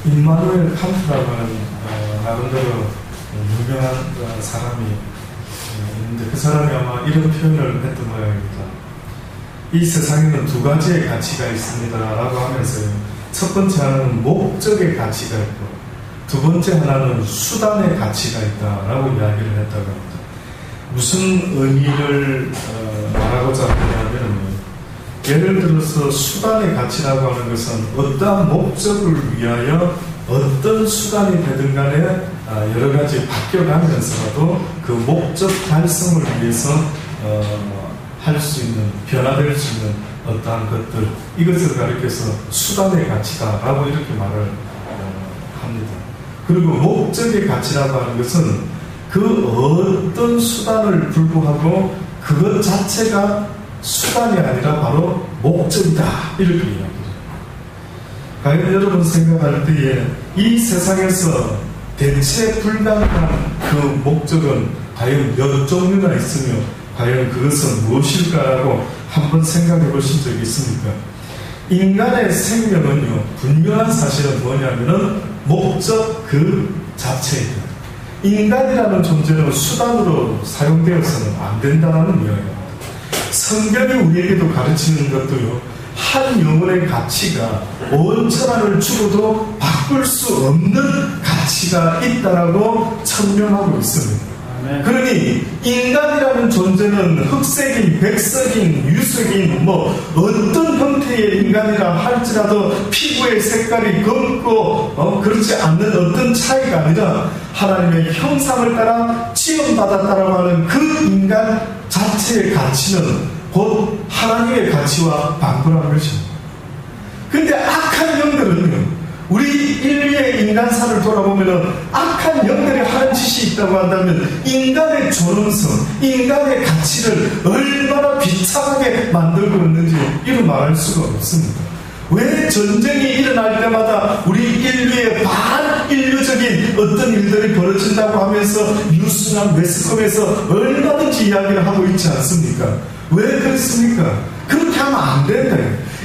임마누엘 칸트라고 하는 나름대로 유명한 사람이 있는데, 그 사람이 아마 이런 표현을 했던 모양입니다. 이 세상에는 두 가지의 가치가 있습니다 라고 하면서요, 첫 번째 하나는 목적의 가치가 있고, 두 번째 하나는 수단의 가치가 있다 라고 이야기를 했다고 합니다. 무슨 의미를 말하고자 하냐면, 예를 들어서 수단의 가치라고 하는 것은 어떠한 목적을 위하여 어떤 수단이 되든 간에 여러 가지 바뀌어가면서라도 그 목적 달성을 위해서 할 수 있는, 변화될 수 있는 어떠한 것들, 이것을 가리켜서 수단의 가치다라고 이렇게 말을 합니다. 그리고 목적의 가치라고 하는 것은 그 어떤 수단을 불구하고 그것 자체가 수단이 아니라 바로 목적이다, 이렇게 이야기해요. 과연 여러분 생각할 때에 이 세상에서 대체 불가능한 그 목적은 과연 몇 종류나 있으며 과연 그것은 무엇일까라고 한번 생각해 보신 적이 있습니까? 인간의 생명은요, 분명한 사실은 뭐냐면은 목적 그 자체입니다. 인간이라는 존재는 수단으로 사용되어서는 안 된다는 이야기입니다. 성경이 우리에게도 가르치는 것도요, 한 영혼의 가치가 원천하를 주고도 바꿀 수 없는 가치가 있다라고 천명하고 있습니다. 그러니 인간이라는 존재는 흑색인, 백색인, 유색인, 어떤 형태의 인간이라 할지라도 피부의 색깔이 검고 그렇지 않는 어떤 차이가 아니라 하나님의 형상을 따라 지음받았다라고 하는 그 인간 자체의 가치는 곧 하나님의 가치와 방불한 것입니다. 그런데 악한 영들은요, 우리 인류의 인간사를 돌아보면 악한 영들이 하는 짓이 있다고 한다면 인간의 존엄성, 인간의 가치를 얼마나 비참하게 만들고 있는지 이루 말할 수가 없습니다. 왜 전쟁이 일어날 때마다 우리 인류의 반인류적인 어떤 일들이 벌어진다고 하면서 뉴스나 매스컴에서 얼마든지 이야기를 하고 있지 않습니까? 왜 그렇습니까? 그렇게 하면 안 된다.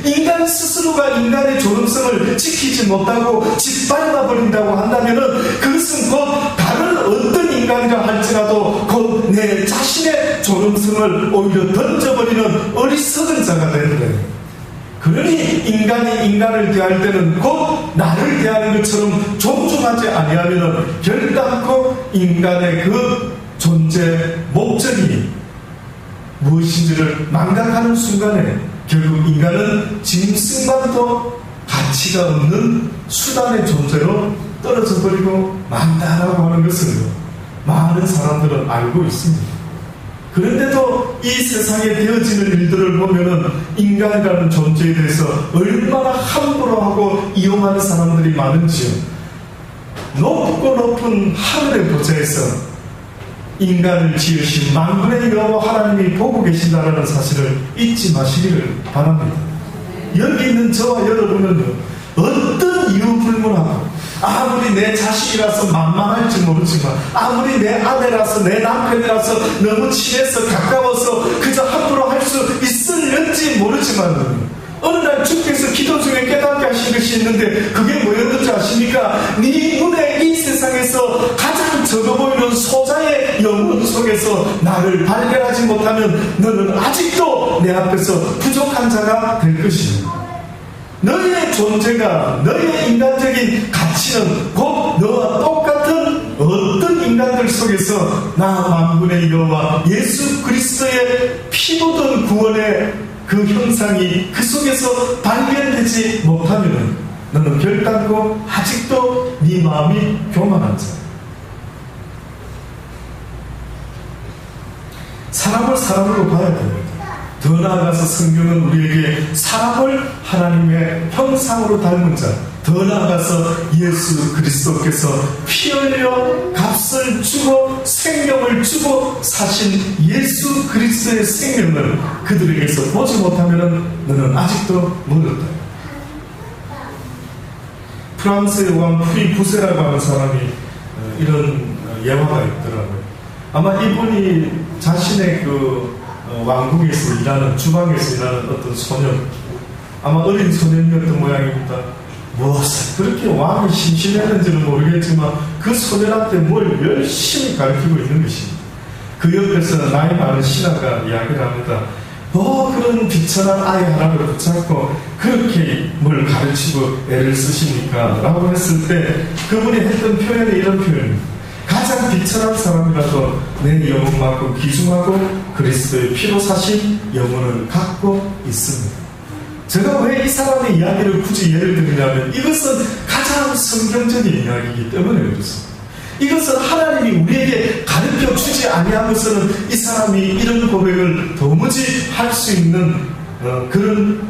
인간 스스로가 인간의 존엄성을 지키지 못하고 짓밟아 버린다고 한다면은 그것은 곧 다른 어떤 인간이라 할지라도 곧 내 자신의 존엄성을 오히려 던져버리는 어리석은 자가 되는 거예요. 그러니 인간이 인간을 대할 때는 곧 나를 대하는 것처럼 존중하지 아니하면은 결단코 인간의 그 존재 목적이 무엇인지를 망각하는 순간에 결국 인간은 짐승만도 가치가 없는 수단의 존재로 떨어져 버리고 만다라고 하는 것을 많은 사람들은 알고 있습니다. 그런데도 이 세상에 되어지는 일들을 보면은 인간이라는 존재에 대해서 얼마나 함부로 하고 이용하는 사람들이 많은지요. 높고 높은 하늘의 보좌에서 인간을 지으신 만군의 여호와 하나님이 보고 계신다라는 사실을 잊지 마시기를 바랍니다. 여기 있는 저와 여러분은요, 어떤 이유 불문하고 아무리 내 자식이라서 만만할지 모르지만, 아무리 내 아내라서 내 남편이라서 너무 친해서 가까워서 그저 함부로 할 수 있을는지 모르지만 어느 날 주께서 기도 중에 깨닫게 하신 것이 있는데 그게 뭐였는지 아십니까? 네 눈에 이 세상에서 가장 적어 보이는 소자의 영혼 속에서 나를 발견하지 못하면 너는 아직도 내 앞에서 부족한 자가 될 것입니다. 너의 존재가, 너의 인간적인 가치는 곧 너와 똑같은 어떤 인간들 속에서 나 만군의 여호와 예수 그리스도의 피 묻은 구원의 그 형상이 그 속에서 발견되지 못하면 너는 결단코 아직도 네 마음이 교만한 자. 사람을 사람으로 봐야 됩니다. 더 나아가서 성경은 우리에게 사람을 하나님의 형상으로 닮은 자, 더 나아가서 예수 그리스도께서 피 흘려 값을 주고 생명을 주고 사신 예수 그리스도의 생명을 그들에게서 보지 못하면 너는 아직도 멀었다. 프랑스의 왕 프리 부세라고 하는 사람이 이런 예화가 있더라고요. 아마 이분이 자신의 그 왕궁에서 일하는, 주방에서 일하는 어떤 소년, 아마 어린 소년이었던 모양입니다. 무엇을 그렇게 왕이 심심했는지는 모르겠지만 그 소년한테 뭘 열심히 가르치고 있는 것입니다. 그 옆에서 나이 많은 신하가 이야기를 합니다. 그런 비천한 아이 하나를 붙잡고 그렇게 뭘 가르치고 애를 쓰십니까? 라고 했을 때 그분이 했던 표현이 이런 표현입니다. 가장 비천한 사람이라도 내 영혼만큼 귀중하고 그리스도의 피로 사신 영혼을 갖고 있습니다. 제가 왜 이 사람의 이야기를 굳이 예를 들냐면 이것은 가장 성경적인 이야기이기 때문에 그렇습니다. 이것은 하나님이 우리에게 가르쳐 주지 아니하고서는 이 사람이 이런 고백을 도무지 할 수 있는 그런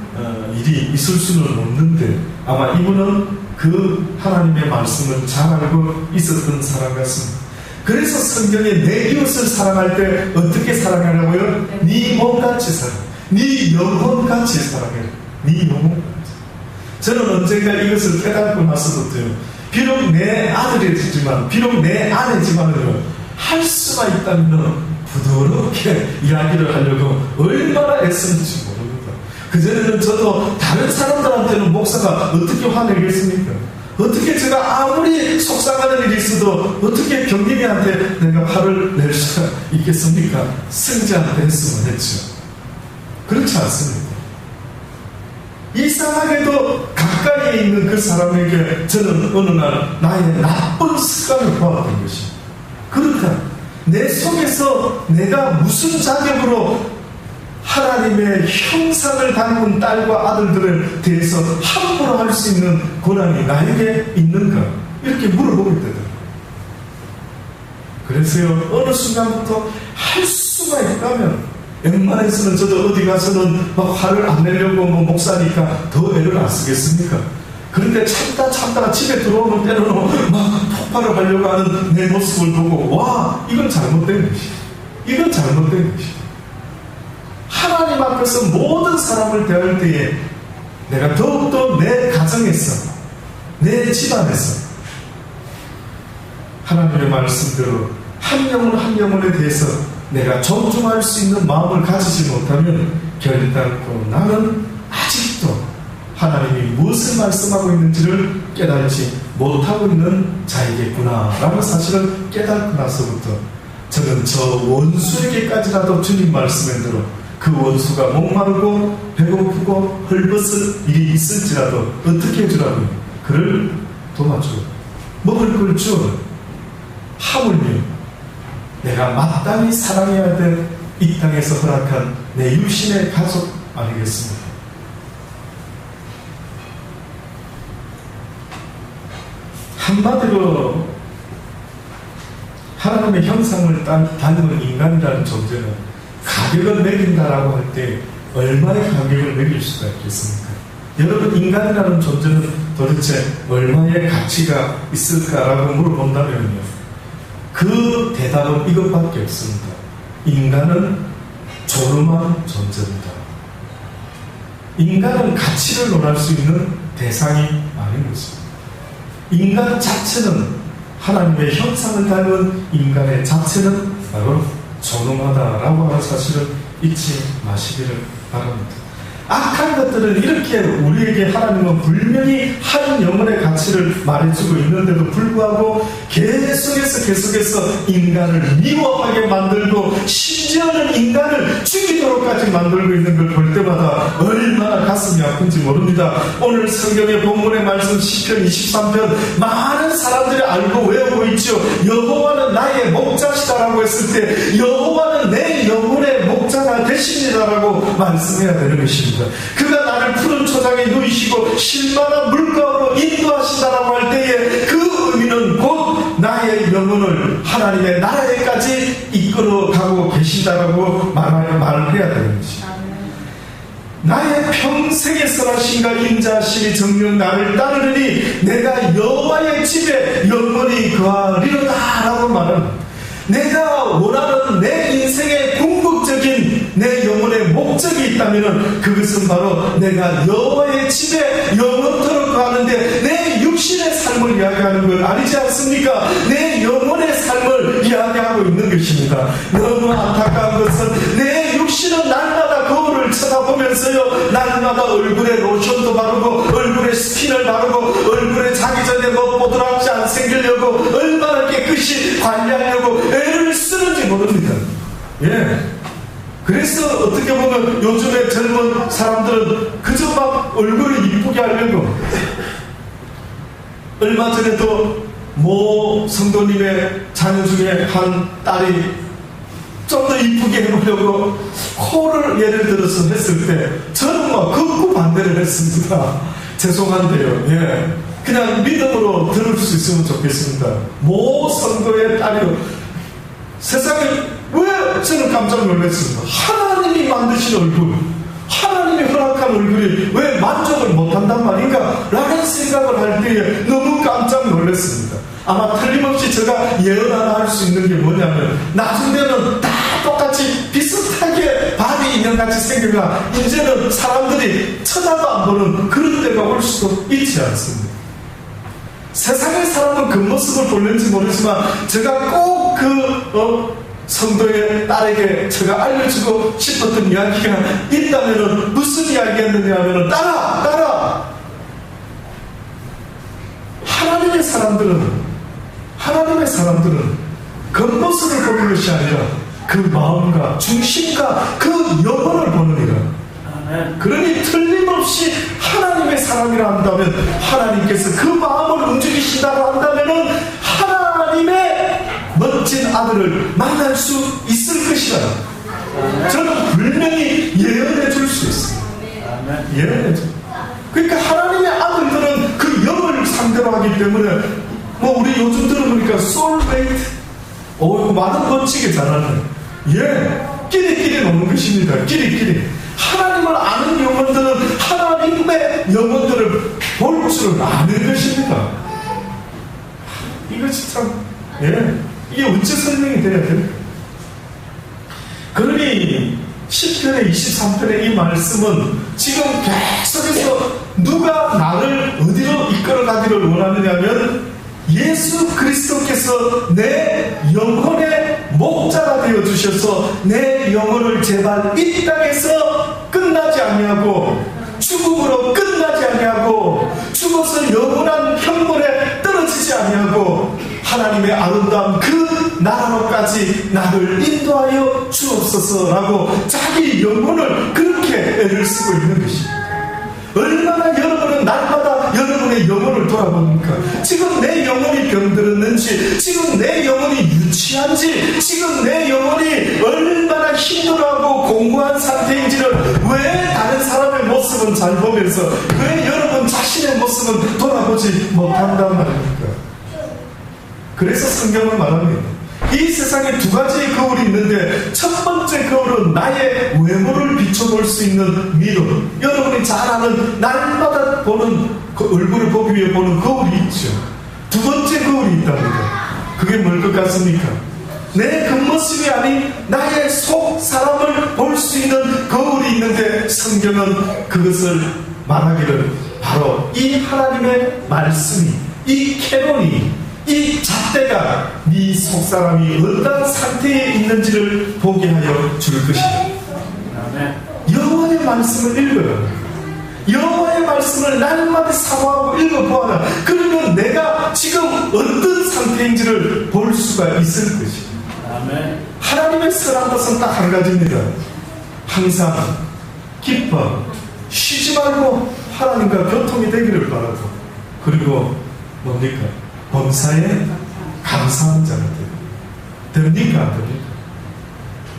일이 있을 수는 없는데 아마 이분은 그 하나님의 말씀을 잘 알고 있었던 사람 같습니다. 그래서 성경에 내 이웃을 사랑할 때 어떻게 사랑하라고요? 네 몸같이 사랑, 네 영혼같이 사랑해. 네 영혼같이. 저는 언젠가 이것을 깨닫고 나서부터요, 비록 내 아들이지만, 비록 내 아내지만은 할 수가 있다면 부드럽게 이야기를 하려고 얼마나 애쓰는지 모릅니다. 그전에는 저도 다른 사람들한테는 목사가 어떻게 화내겠습니까? 어떻게 제가 아무리 속상하는 일이 있어도 어떻게 경림이한테 내가 화를 낼 수가 있겠습니까? 승자한테 했으면 했죠. 그렇지 않습니다. 이상하게도 가까이에 있는 그 사람에게 저는 어느 날 나의 나쁜 습관을 보았던 것입니다. 그러니까 내 속에서 내가 무슨 자격으로 하나님의 형상을 닮은 딸과 아들들에 대해서 함부로 할 수 있는 권한이 나에게 있는가? 이렇게 물어보게 되더라고요. 그래서요, 어느 순간부터 할 수가 있다면 웬만해서는 저도 어디 가서는 막 화를 안 내려고 목사니까 더 애를 안 쓰겠습니까? 그런데 참다가 집에 들어오는 때로는 막 폭발을 하려고 하는 내 모습을 보고 와, 이건 잘못된 것이야. 이건 잘못된 것이야. 하나님 앞에서 모든 사람을 대할 때에 내가 더욱더 내 가정에서, 내 집안에서 하나님의 말씀대로 한 영혼 한 영혼에 대해서 내가 존중할 수 있는 마음을 가지지 못하면 결단코 나는 아직도 하나님이 무엇을 말씀하고 있는지를 깨달지 못하고 있는 자이겠구나 라는 사실을 깨닫고 나서부터 저는 저 원수에게까지라도 주님 말씀에 들어 그 원수가 목마르고 배고프고 헐벗을 일이 있을지라도 어떻게 해주라고요? 그를 도와줘. 먹을 걸 줘. 하물며 내가 마땅히 사랑해야 될 이 땅에서 허락한 내 육신의 가족 아니겠습니까? 한마디로 하나님의 형상을 닮은 인간이라는 존재는 가격을 매긴다라고 할 때 얼마의 가격을 매길 수가 있겠습니까? 여러분, 인간이라는 존재는 도대체 얼마의 가치가 있을까라고 물어본다면요, 그 대답은 이것밖에 없습니다. 인간은 조름한 존재입니다. 인간은 가치를 논할 수 있는 대상이 아닌 것입니다. 인간 자체는, 하나님의 형상을 닮은 인간의 자체는 바로 존엄하다라고 하는 사실을 잊지 마시기를 바랍니다. 악한 것들은 이렇게 우리에게 하나님은 분명히 한 영혼의 가치를 말해주고 있는데도 불구하고 계속해서 인간을 미워하게 만들고 심지어는 인간을 죽이도록까지 만들고 있는 걸 볼 때마다 얼마나 가슴이 아픈지 모릅니다. 오늘 성경의 본문의 말씀 시편 23편 많은 사람들이 알고 외우고 있죠. 여호와는 나의 목자시다라고 했을 때 여호와는 내 영혼의 목자가 되십니다라고 말씀해야 되는 것입니다. 그가 나를 푸른 초장에 누이시고 실만한 물가로 인도하신다라고 할 때에 그 의미는 곧 나의 영혼을 하나님의 나라에까지 이끌어가고 계신다라고 말을 해야 되는 것입니다. 나의 평생의 선하심과 인자하심이 정녕 나를 따르느니 내가 여호와의 집에 영원히 거하리로다 라고 말합니다. 내가 원하는 내 인생의 궁극적인 내 영혼의 목적이 있다면 그것은 바로 내가 여호와의 집에 영원토록 가는데 내 육신의 삶을 이야기하는 걸 아니지 않습니까? 내 영혼의 삶을 이야기하고 있는 것입니다. 너무 안타까운 것은 내 육신은 날마다 거울을 쳐다보면 보면서요 날마다 얼굴에 로션도 바르고 얼굴에 스킨을 바르고 얼굴에 자기 전에 뭐 보드랍지 안 생기려고 얼마나 깨끗이 관리하려고 애를 쓰는지 모릅니다. 예. 그래서 어떻게 보면 요즘의 젊은 사람들은 그저 막 얼굴을 이쁘게 하려고. 얼마 전에도 모 성도님의 자녀 중에 한 딸이 좀 더 이쁘게 해보려고 코를 예를 들어서 했을 때 저는 막 극구 반대를 했습니다. 죄송한데요. 예. 그냥 믿음으로 들을 수 있으면 좋겠습니다. 모 성도의 딸이요. 세상에 왜 저는 깜짝 놀랐습니다. 하나님이 만드신 얼굴, 하나님이 허락한 얼굴이 왜 만족을 못한단 말인가? 라는 생각을 할 때에 너무 깜짝 놀랐습니다. 아마 틀림없이 제가 예언 하나 할 수 있는 게 뭐냐면 나중 되면 다 똑같이 비슷하게 바디 인형같이 생겨가 이제는 사람들이 쳐다도 안 보는 그런 때가 올 수도 있지 않습니다. 세상의 사람은 그 모습을 볼는지 모르지만 제가 꼭 성도의 딸에게 제가 알려주고 싶었던 이야기가 있다면 무슨 이야기였느냐 하면 따라 하나님의 사람들은 겉모습을 보는 것이 아니라 그 마음과 중심과 그 영혼을 보느니라. 그러니 틀림없이 하나님의 사람이라 한다면 하나님께서 그 마음을 움직이신다고 한다면 하나님의 멋진 아들을 만날 수 있을 것이라. 저는 분명히 예언해 줄 수 있습니다. 예언해 줄. 그러니까 하나님의 아들들은 그 영을 상대로 하기 때문에 뭐 우리 요즘 들어보니까 소울메이트 많은 멋지게 잘하는 끼리끼리 노는 것입니다. 끼리끼리 하나님을 아는 영혼들은 하나님의 영혼들을 볼 줄 아는 것입니다. 이것이 참 이게 어찌 설명이 돼야 될까? 그러니 10편의 23편의 이 말씀은 지금 계속해서 누가 나를 어디로 이끌어가기를 원하느냐면 예수 그리스도께서 내 영혼의 목자가 되어주셔서 내 영혼을 제발 이 땅에서 끝나지 아니하고 죽음으로 끝나지 아니하고 죽어서 영원한 형벌에 떨어지지 아니하고 하나님의 아름다운 그 나라로까지 나를 인도하여 주옵소서라고 자기 영혼을 그렇게 애를 쓰고 있는 것입니다. 얼마나 여러분은 날마다 여러분의 영혼을 돌아봅니까? 지금 내 영혼이 병들었는지, 지금 내 영혼이 유치한지, 지금 내 영혼이 얼마나 힘들어하고 공고한 상태인지를 왜 다른 사람의 모습은 잘 보면서 왜 여러분 자신의 모습은 돌아보지 못한단 말입니까? 그래서 성경은 말합니다. 이 세상에 두 가지의 거울이 있는데 첫 번째 거울은 나의 외모를 비춰볼 수 있는 미러. 여러분이 잘 아는 날마다 보는 얼굴을 보기 위해 보는 거울이 있죠. 두 번째 거울이 있답니다. 그게 뭘 것 같습니까? 내 겉모습이 아닌 나의 속 사람을 볼 수 있는 거울이 있는데 성경은 그것을 말하기를 바로 이 하나님의 말씀이, 이 캐논이, 이 잣대가 네 속사람이 어떤 상태에 있는지를 보게 하여 줄 것이다. 여호와의 말씀을 읽어라. 여호와의 말씀을 날마다 사모하고 읽어보아라. 그러면 내가 지금 어떤 상태인지를 볼 수가 있을 것이다. 하나님의 선한 것은 딱 한 가지입니다. 항상 기뻐 쉬지 말고 하나님과 교통이 되기를 바라고, 그리고 뭡니까? 범사에 감사하는 자가 됩니까? 안 됩니까?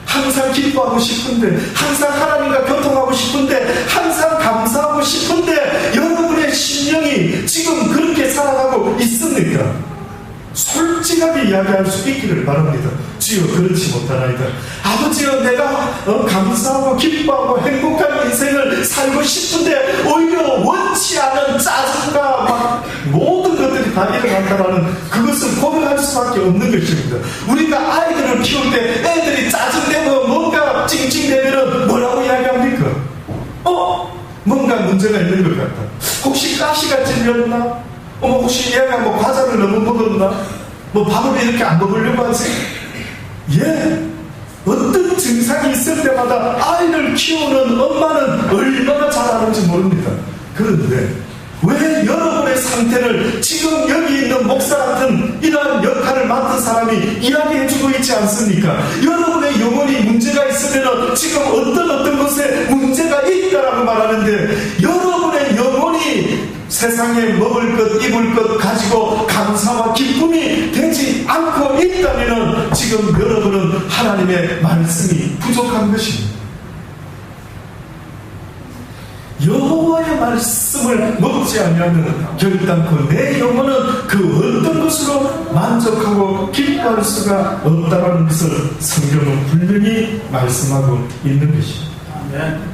항상 기뻐하고 싶은데, 항상 하나님과 교통하고 싶은데, 항상 감사하고 싶은데 여러분의 심령이 지금 그렇게 살아가고 있습니까? 솔직하게 이야기할 수 있기를 바랍니다. 주여 그렇지 못하나이다. 아버지여 내가 감사하고 기뻐하고 행복한 인생을 살고 싶은데 오히려 원치 않은 짜증과 막 모든 것들이 다 일어난다라는 그것을 고백할 수밖에 없는 것입니다. 우리가 아이들을 키울 때 애들이 짜증내고 뭔가 찡찡대면 뭐라고 이야기합니까? 뭔가 문제가 있는 것 같다. 혹시 가시가 찔렸나? 혹시 얘가 뭐 과자를 너무 먹었나? 뭐 밥을 이렇게 안 먹으려고 하지? 어떤 증상이 있을 때마다 아이를 키우는 엄마는 얼마나 잘 아는지 모릅니다. 그런데 왜 여러분의 상태를 지금 여기 있는 목사 같은 이러한 역할을 맡은 사람이 이야기해주고 있지 않습니까? 여러분의 영혼이 문제가 있으면 지금 어떤 것에 문제가 있다라고 말하는데, 여러분의 영혼이 세상에 먹을 것, 입을 것 가지고 감사와 기쁨이 되지 않고 있다면 지금 여러분은 하나님의 말씀이 부족한 것입니다. 여호와의 말씀을 먹지 아니하면 결단코 내 영혼은 그 어떤 것으로 만족하고 기뻐할 수가 없다는 것을 성경은 분명히 말씀하고 있는 것입니다. 아멘.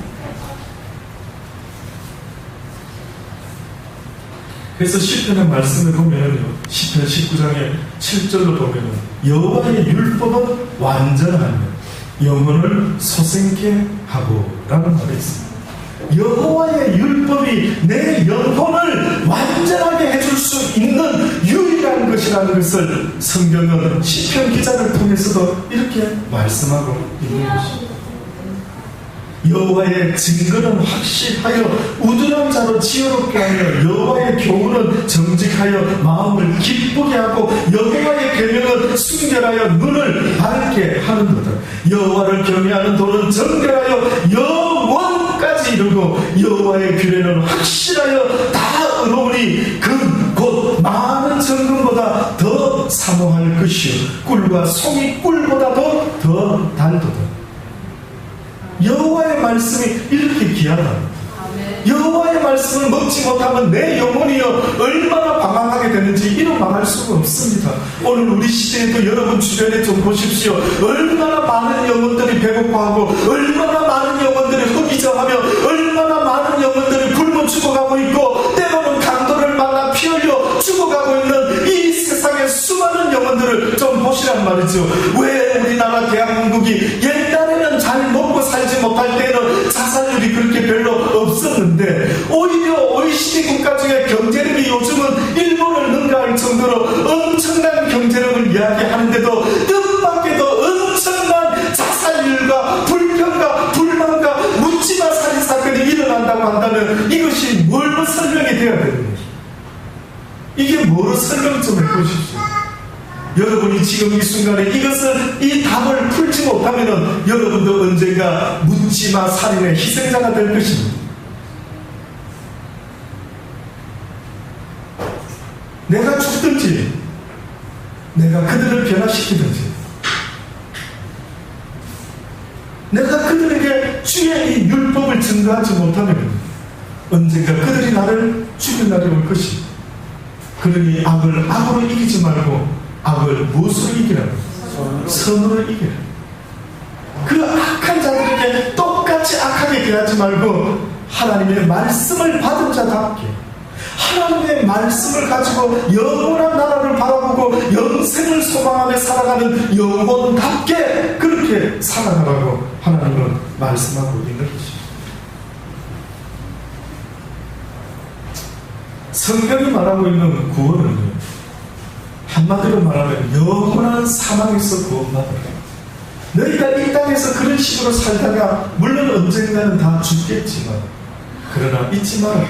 그래서 시편의 말씀을 보면요, 시편 19장의 7절로 보면은 여호와의 율법은 완전하며 영혼을 소생케 하고 라는 말이 있습니다. 여호와의 율법이 내 영혼을 완전하게 해줄 수 있는 유일한 것이라는 것을 성경은 시편 기자를 통해서도 이렇게 말씀하고 있는 것입니다. 여호와의 증거는 확실하여 우둔한 자로 지혜롭게 하며 여호와의 교훈은 정직하여 마음을 기쁘게 하고 여호와의 계명은 순결하여 눈을 밝게 하는도다. 여호와를 경외하는 도는 정결하여 영원까지 이르고 여호와의 규례는 확실하여 다 의로우니 그 곧 많은 정금보다 더 사모할 것이요 꿀과 송이 꿀보다도 더 달도다. 여호와의 말씀이 이렇게 귀하다. 여호와의 말씀을 먹지 못하면 내 영혼이요 얼마나 방황하게 되는지 이런 말할 수가 없습니다. 오늘 우리 시대에도 여러분 주변에 좀 보십시오. 얼마나 많은 영혼들이 배고파하고 얼마나 많은 영혼들이 허기져하며 얼마나 많은 영혼들이 굶어 죽어가고 있고 때로는 강도를 만나 피 흘려 죽어가고 있는 이 세상의 수많은 영혼들을 좀 보시란 말이죠. 왜 우리나라 대한민국이 옛날에는 잘 먹고 살지 못할 때는 자살률이 그렇게 별로 없었는데 오히려 OECD 국가 중에 경제력이 요즘은 일본을 능가할 정도로 엄청난 경제력을 이야기하는데도 뜻밖에도 엄청난 자살률과 불평과 불만과 묻지마 살인 사건이 일어난다고 한다면 이것이 뭘로 설명이 되어야 되는 것입니다. 이게 뭐로 설명 좀 해보십시오. 여러분이 지금 이 순간에 이 답을 풀지 못하면 여러분도 언젠가 묻지마 살인의 희생자가 될 것입니다. 내가 죽든지 내가 그들을 변화시키든지 내가 그들에게 주의 이 율법을 증거하지 못하면 언젠가 그들이 나를 죽일 날이 올 것입니다. 그러니 악을 악으로 이기지 말고 악을 무엇으로 이기라고? 선으로 이기라. 그 악한 자들에게 똑같이 악하게 대하지 말고 하나님의 말씀을 받은 자답게 하나님의 말씀을 가지고 영원한 나라를 바라보고 영생을 소망하며 살아가는 영혼답게 그렇게 살아가라고 하나님은 말씀하고 있는 것입니다. 성경이 말하고 있는 구원은요, 한마디로 말하면 영원한 사망에서 구원받아라. 너희가 이 땅에서 그런 식으로 살다가 물론 언젠가는 다 죽겠지만 그러나 잊지 마라.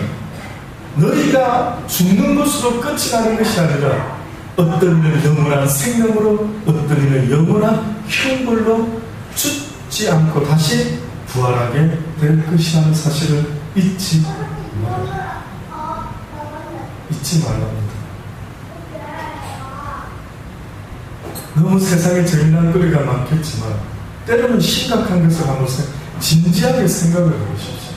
너희가 죽는 것으로 끝이 나는 것이 아니라 어떤 이는 영원한 생명으로 어떤 이는 영원한 형벌로 죽지 않고 다시 부활하게 될 것이라는 사실을 잊지 말라. 잊지 말랍니다. 너무 세상에 재미난 거리가 많겠지만 때로는 심각한 것을 한번 진지하게 생각을 해보십시오.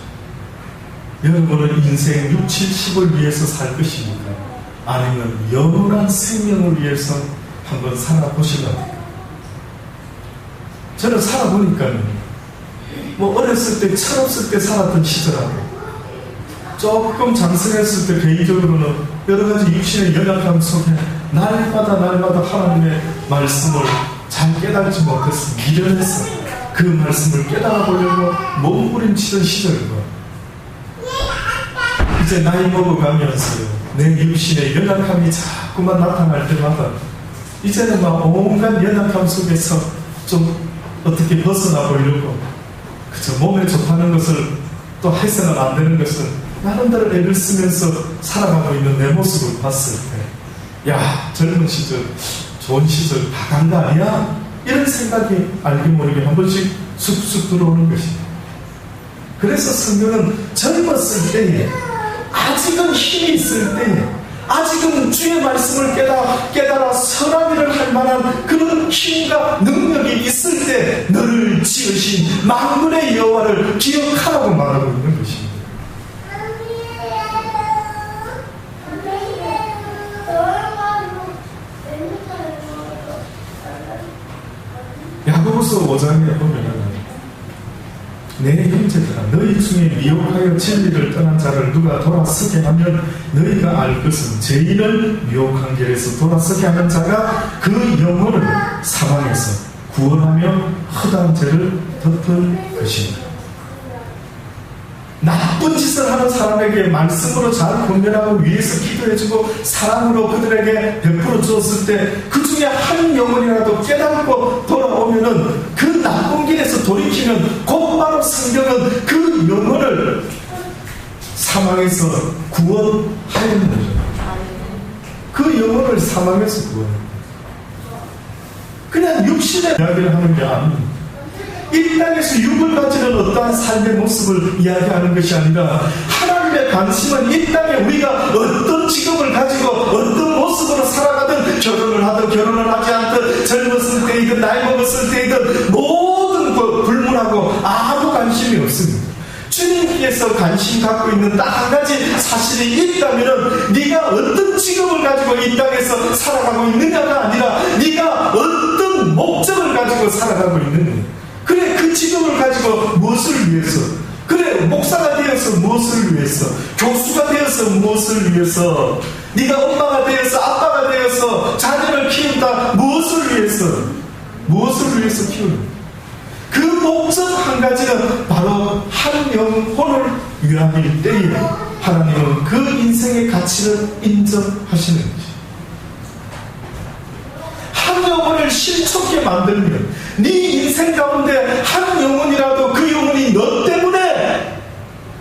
여러분은 인생 6, 70을 위해서 살 것입니까? 아니면 영원한 생명을 위해서 한번 살아보실랍니까? 저는 살아보니까요, 어렸을 때 철없을 때 살았던 시절하고 조금 장성했을 때 개인적으로는 여러 가지 육신의 연약함 속에 날마다 하나님의 말씀을 잘 깨달지 못해서 미련해서 그 말씀을 깨달아 보려고 몸부림치던 시절과 이제 나이 먹어가면서요, 내 육신의 연약함이 자꾸만 나타날 때마다 이제는 막 온갖 연약함 속에서 좀 어떻게 벗어나 보이려고 그저 몸에 좋다는 것을 또 해서는 안 되는 것을 나름대로 애를 쓰면서 살아가고 있는 내 모습을 봤을 때, 야, 젊은 시절, 좋은 시절 다 간 거 아니야? 이런 생각이 알게 모르게 한 번씩 쑥쑥 들어오는 것입니다. 그래서 성경은 젊었을 때에, 아직은 힘이 있을 때에, 아직은 주의 말씀을 깨달아 선한 일을 할 만한 그런 힘과 능력이 있을 때 너를 지으신 만군의 여호와를 기억하라고 말하고 있는 것입니다. 야고보서 5장에 보면 내 형제들아 너희 중에 미혹하여 진리를 떠난 자를 누가 돌아서게 하면 너희가 알 것은 죄인을 미혹한 길에서 돌아서게 하는 자가 그 영혼을 사망에서 구원하며 허다한 죄를 덮을 것입니다. 나쁜 짓을 하는 사람에게 말씀으로 잘 권면하고 위에서 기도해주고 사랑으로 그들에게 베풀어 주었을 때 그 중에 한 영혼이라도 깨닫고 돌아오면은 그 나쁜 길에서 돌이키면 곧바로 성경은 그 영혼을 사망에서 구원하였는 거죠. 그 영혼을 사망에서 구원합니다. 그냥 육신의 이야기를 하는 게 아닙니다. 이 땅에서 육을 가지는 어떠한 삶의 모습을 이야기하는 것이 아니라 하나님의 관심은 이 땅에 우리가 어떤 직업을 가지고 어떤 모습으로 살아가든 결혼을 하든 결혼을 하지 않든 젊었을 때이든 나이 먹었을 때이든 모든 것 불문하고 아무 관심이 없습니다. 주님께서 관심 갖고 있는 딱 한 가지 사실이 있다면 네가 어떤 직업을 가지고 이 땅에서 살아가고 있느냐가 아니라 네가 어떤 목적을 가지고 살아가고 있느냐. 그래, 그 직업을 가지고 무엇을 위해서, 그래, 목사가 되어서 무엇을 위해서, 교수가 되어서 무엇을 위해서, 네가 엄마가 되어서 아빠가 되어서 자녀를 키운다 무엇을 위해서 키우는 그 목적 한 가지는 바로 한 영혼을 위함일 때에 하나님은 그 인생의 가치를 인정하시는 것입니다. 한 영혼을 실족게 만들면 네 인생 가운데 한 영혼이라도 그 영혼이 너 때문에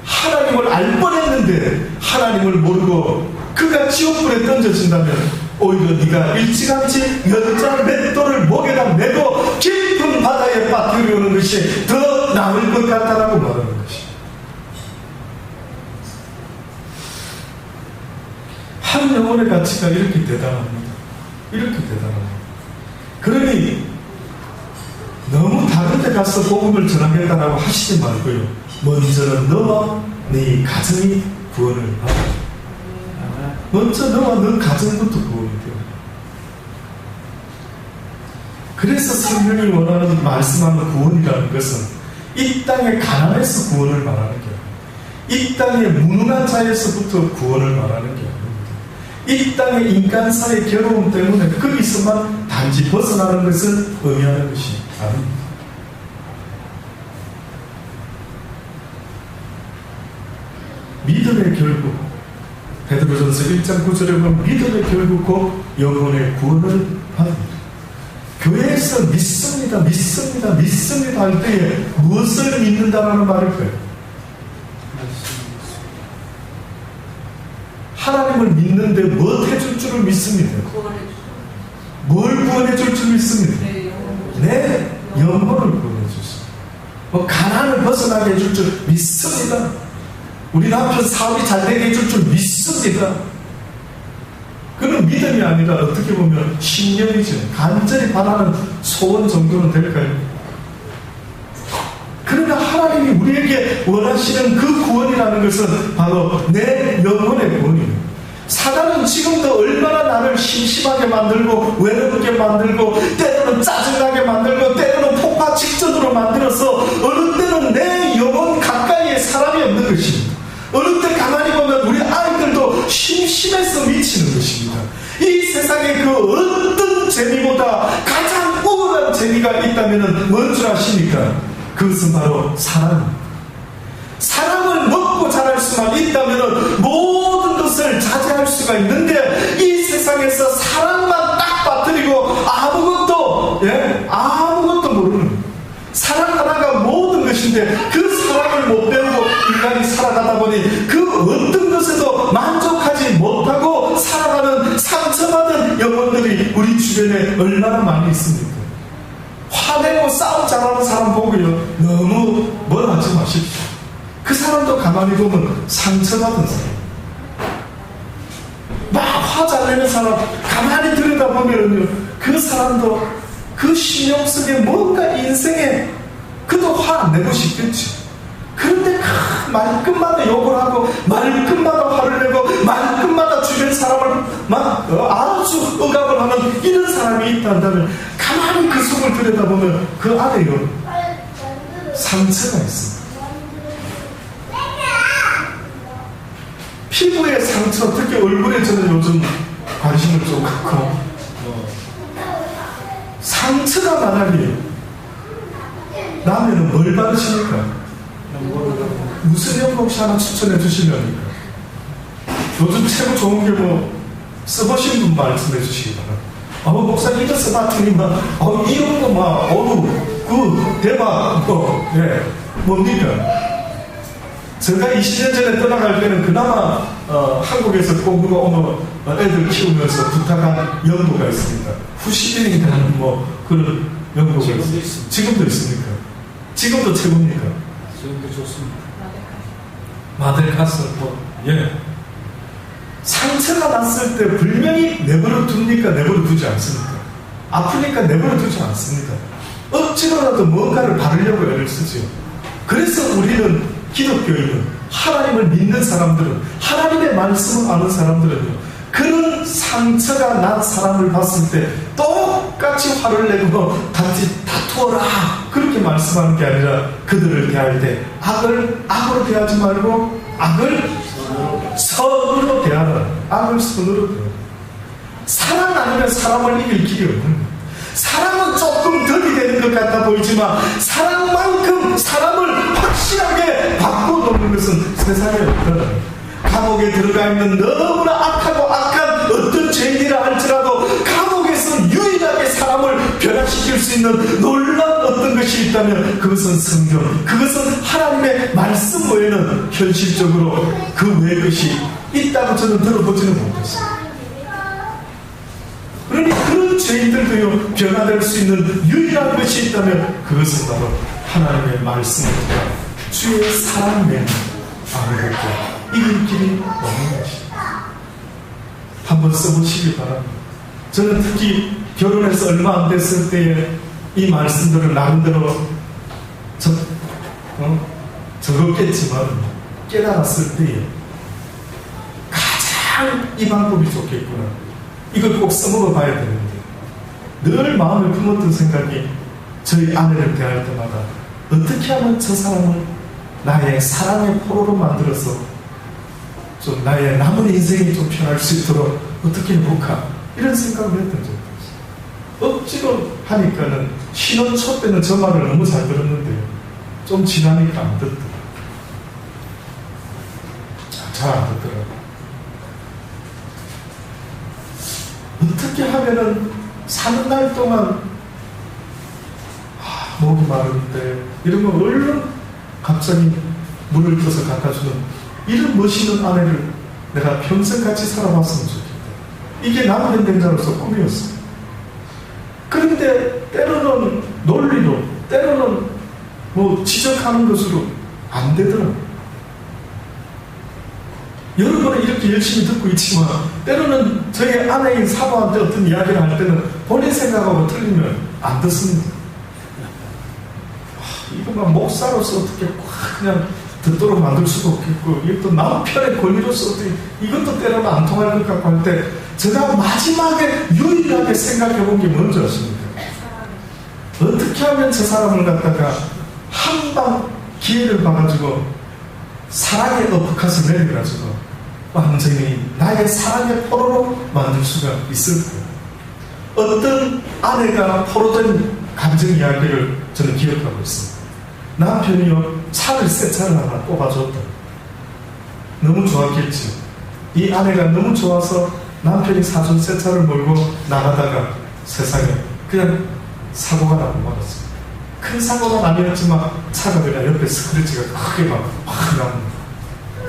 하나님을 알 뻔했는데 하나님을 모르고 그가 지옥불에 던져진다면 오히려 네가 일찌감치 연자 맷돌을 목에다 메고 깊은 바다에 빠뜨려오는 것이 더 나을 것 같다라고 말하는 것입니다. 한 영혼의 가치가 이렇게 대단합니다. 이렇게 대단합니다. 그러니 너무 다른 데 가서 복음을 전하겠다라고 하시지 말고요. 먼저는 너와 네 가정이 구원을 받아. 먼저 너와 너 가정부터 구원이 돼요. 그래서 성경이 원하는 말씀하는 구원이라는 것은 이 땅의 가난에서 구원을 말하는 게 아니에요. 이 땅의 무능한 자에서부터 구원을 말하는 게 아닙니다. 이 땅의 인간사의 괴로움 때문에 거기서만 단지 벗어나는 것을 의미하는 것이 아닙니다. 믿음의 결국, 베드로전서 1장 9절에 보면 믿음의 결국 곧 영혼의 구원을 받습니다. 교회에서 믿습니다 할 때에 무엇을 믿는다라는 말일까요? 하나님을 믿는데 무엇 해줄 줄을 믿습니다. 뭘 구원해 줄 줄 믿습니다. 내 영혼을 구원해 주십니다. 가난을 벗어나게 해줄 줄 믿습니다. 우리 남편 사업이 잘 되게 해줄 줄 믿습니다. 그는 믿음이 아니라 어떻게 보면 신념이죠. 간절히 바라는 소원 정도는 될까요? 그러나 하나님이 우리에게 원하시는 그 구원이라는 것은 바로 내 영혼의 구원이에요. 사단은 지금도 얼마나 나를 심심하게 만들고 외롭게 만들고 때로는 짜증나게 만들고 때로는 폭파 직전으로 만들어서 어느 때는 내 영혼 가까이에 사람이 없는 것입니다. 어느 때 가만히 보면 우리 아이들도 심심해서 미치는 것입니다. 이 세상에 그 어떤 재미보다 가장 우월한 재미가 있다면 뭔 줄 아십니까? 그것은 바로 사랑입니다. 사랑을 먹고 자랄 수만 있다면 모든 것을 자제할 수가 있는데 이 세상에서 사랑만 딱 빠뜨리고 아무것도 모르는, 주는데 그 사랑을 못 배우고 인간이 살아가다 보니 그 어떤 것에도 만족하지 못하고 살아가는 상처받은 영혼들이 우리 주변에 얼마나 많이 있습니까? 화내고 싸움 잘하는 사람 보고요, 너무 뭐라 하지 마십시오. 그 사람도 가만히 보면 상처받은 사람, 막 화 잘 내는 사람 가만히 들여다보면요, 그 사람도 그 심령 속에 뭔가 인생에 그도 화 안 내고 싶겠지. 그런데 말끝마다 욕을 하고 말끝마다 화를 내고 말끝마다 주변 사람을 막 아주 억압을 하는 이런 사람이 있다면 가만히 그 속을 들여다보면 그 안에요 상처가 있습니다. 피부의 상처, 특히 얼굴에 저는 요즘 관심을 좀 갖고 상처가 만약에 나면은 뭘 바르십니까? 무슨 연고 혹시 하나 추천해 주시려니까? 요즘 최고 좋은 게 뭐 써보신 분 말씀해 주시기 바랍니다. 목사님 이거 써봤더니만 이런 거 막 그 대박 뭡니까? 제가 20년 전에 떠나갈 때는 그나마 한국에서 공부가 오는 애들 키우면서 부탁한 연구가 있습니다. 후시딘이라는 그런 연구가 있습니다. 지금도 있습니까? 지금도 최고입니까? 지금도 좋습니다. 마델카스 상처가 났을 때 분명히 내버려 둡니까? 내버려 두지 않습니까? 아프니까 내버려 두지 않습니다. 억지로라도 뭔가를 바르려고 애를 쓰죠. 그래서 우리는 기독교인은, 하나님을 믿는 사람들은, 하나님의 말씀을 아는 사람들은요, 그런 상처가 난 사람을 봤을 때 똑같이 화를 내고 같이 다투어라 그렇게 말씀하는 게 아니라 그들을 대할 때 악을 악으로 대하지 말고 악을 선으로 대하라. 악을 선으로 대하라. 사랑 아니면 사람을 이길 길이 없는 거예요. 사랑은 조금 덜이 되는 것 같아 보이지만 사랑만큼 사람을 확실하게 바꿔놓는 것은 세상에 없다. 감옥에 들어가 있는 너무나 악하고 악한 어떤 죄인이라 할지라도 감옥에서 유일하게 사람을 변화시킬 수 있는 놀라운 어떤 것이 있다면 그것은 성경, 그것은 하나님의 말씀 외에는 현실적으로 그 외의 것이 있다고 저는 들어보지는 못했어요. 그러니 그런 죄인들도요, 변화될 수 있는 유일한 것이 있다면 그것은 바로 하나님의 말씀입니다. 주의 사랑 외에는 아무것도 이길 길이 없는 것입니다. 한번 써보시기 바랍니다. 저는 특히 결혼해서 얼마 안 됐을 때에 이 말씀들을 나름대로 적었겠지만 깨달았을 때에 가장 이 방법이 좋겠구나, 이걸 꼭 써먹어 봐야 되는데, 늘 마음에 품었던 생각이 저희 아내를 대할 때마다 어떻게 하면 저 사람을 나의 사랑의 포로로 만들어서 좀 나의 남은 인생이 좀 편할 수 있도록 어떻게 해볼까, 이런 생각을 했던 적이 있어요. 억지로 하니까는 신혼 초 때는 저 말을 너무 잘 들었는데요, 좀 지나니까 안 듣더라고요. 잘 안 듣더라고요. 어떻게 하면은 사는 날 동안 목이 마른데 이런 거 얼른 갑자기 물을 떠서 갖다 주는 이런 멋있는 아내를 내가 평생 같이 살아봤으면 좋겠다. 이게 나무 현대자로서 꿈이었어요. 그런데 때로는 논리로, 때로는 지적하는 것으로 안 되더라고요. 여러분은 이렇게 열심히 듣고 있지만 때로는 저희 아내인 사모한테 어떤 이야기를 할 때는 본인 생각하고 틀리면 안 듣습니다. 이거만 목사로서 어떻게 그냥 듣도록 만들 수도 없겠고, 이것도 남편의 권리로서 어떻게 이것도 때로는 안 통할 것 같고 할 때 제가 마지막에 유일하게 생각해 본 게 뭔지 아십니까? 어떻게 하면 저 사람을 갖다가 한방 기회를 봐가지고 사랑의 어퍼컷을 내려가지고 완전히 나의 사랑의 포로로 만들 수가 있을 거예요. 어떤 아내가 포로된 감정 이야기를 저는 기억하고 있습니다. 남편이요, 새 차를 하나 뽑아줬다. 너무 좋았겠지. 이 아내가 너무 좋아서 남편이 사준 새 차를 몰고 나가다가 세상에 그냥 사고가 나고 말았습니다. 큰 사고는 아니었지만 차가 그냥 옆에 스크래치가 크게 막 납니다.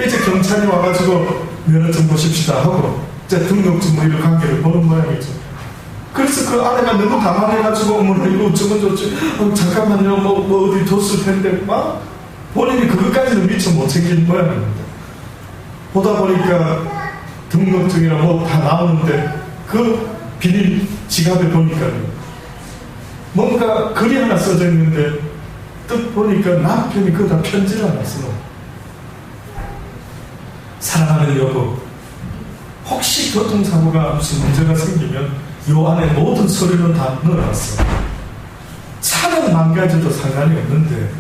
이제 경찰이 와가지고 면허 좀 보십시다 하고 이제 등록증 뭐 이런 관계를 보는 모양이죠. 그래서 그 아내가 너무 당황해가지고 어머나 이거 어쩌면 좋지, 잠깐만요 뭐 어디 뒀을 텐데 막 본인이 그것까지는 미처 못 챙긴 모양입니다. 보다 보니까 등록증이나 뭐 다 나오는데 그 비닐 지갑에 보니까요 뭔가 글이 하나 써져 있는데 뜻 보니까 남편이 그거 다 편지를 하나 써놓은. 사랑하는 여보, 혹시 교통사고가 무슨 문제가 생기면 요 안에 모든 서류는 다 넣어놨어. 차는 망가져도 상관이 없는데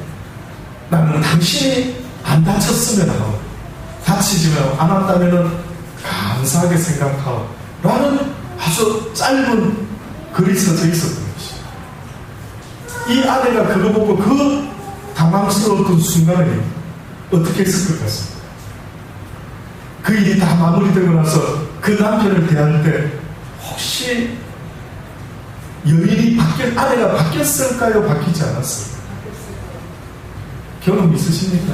나는 당신이 안 다쳤으면 하고 다치지만 않았다면 감사하게 생각하오 라는 아주 짧은 글이 써져 있었던 것이죠. 이 아내가 그거 보고 그 당황스러웠던 순간에 어떻게 했을 것 같습니다. 그 일이 다 마무리되고 나서 그 남편을 대할 때 혹시 여인이 아내가 바뀌었을까요? 바뀌지 않았을까요? 경험 있으십니까?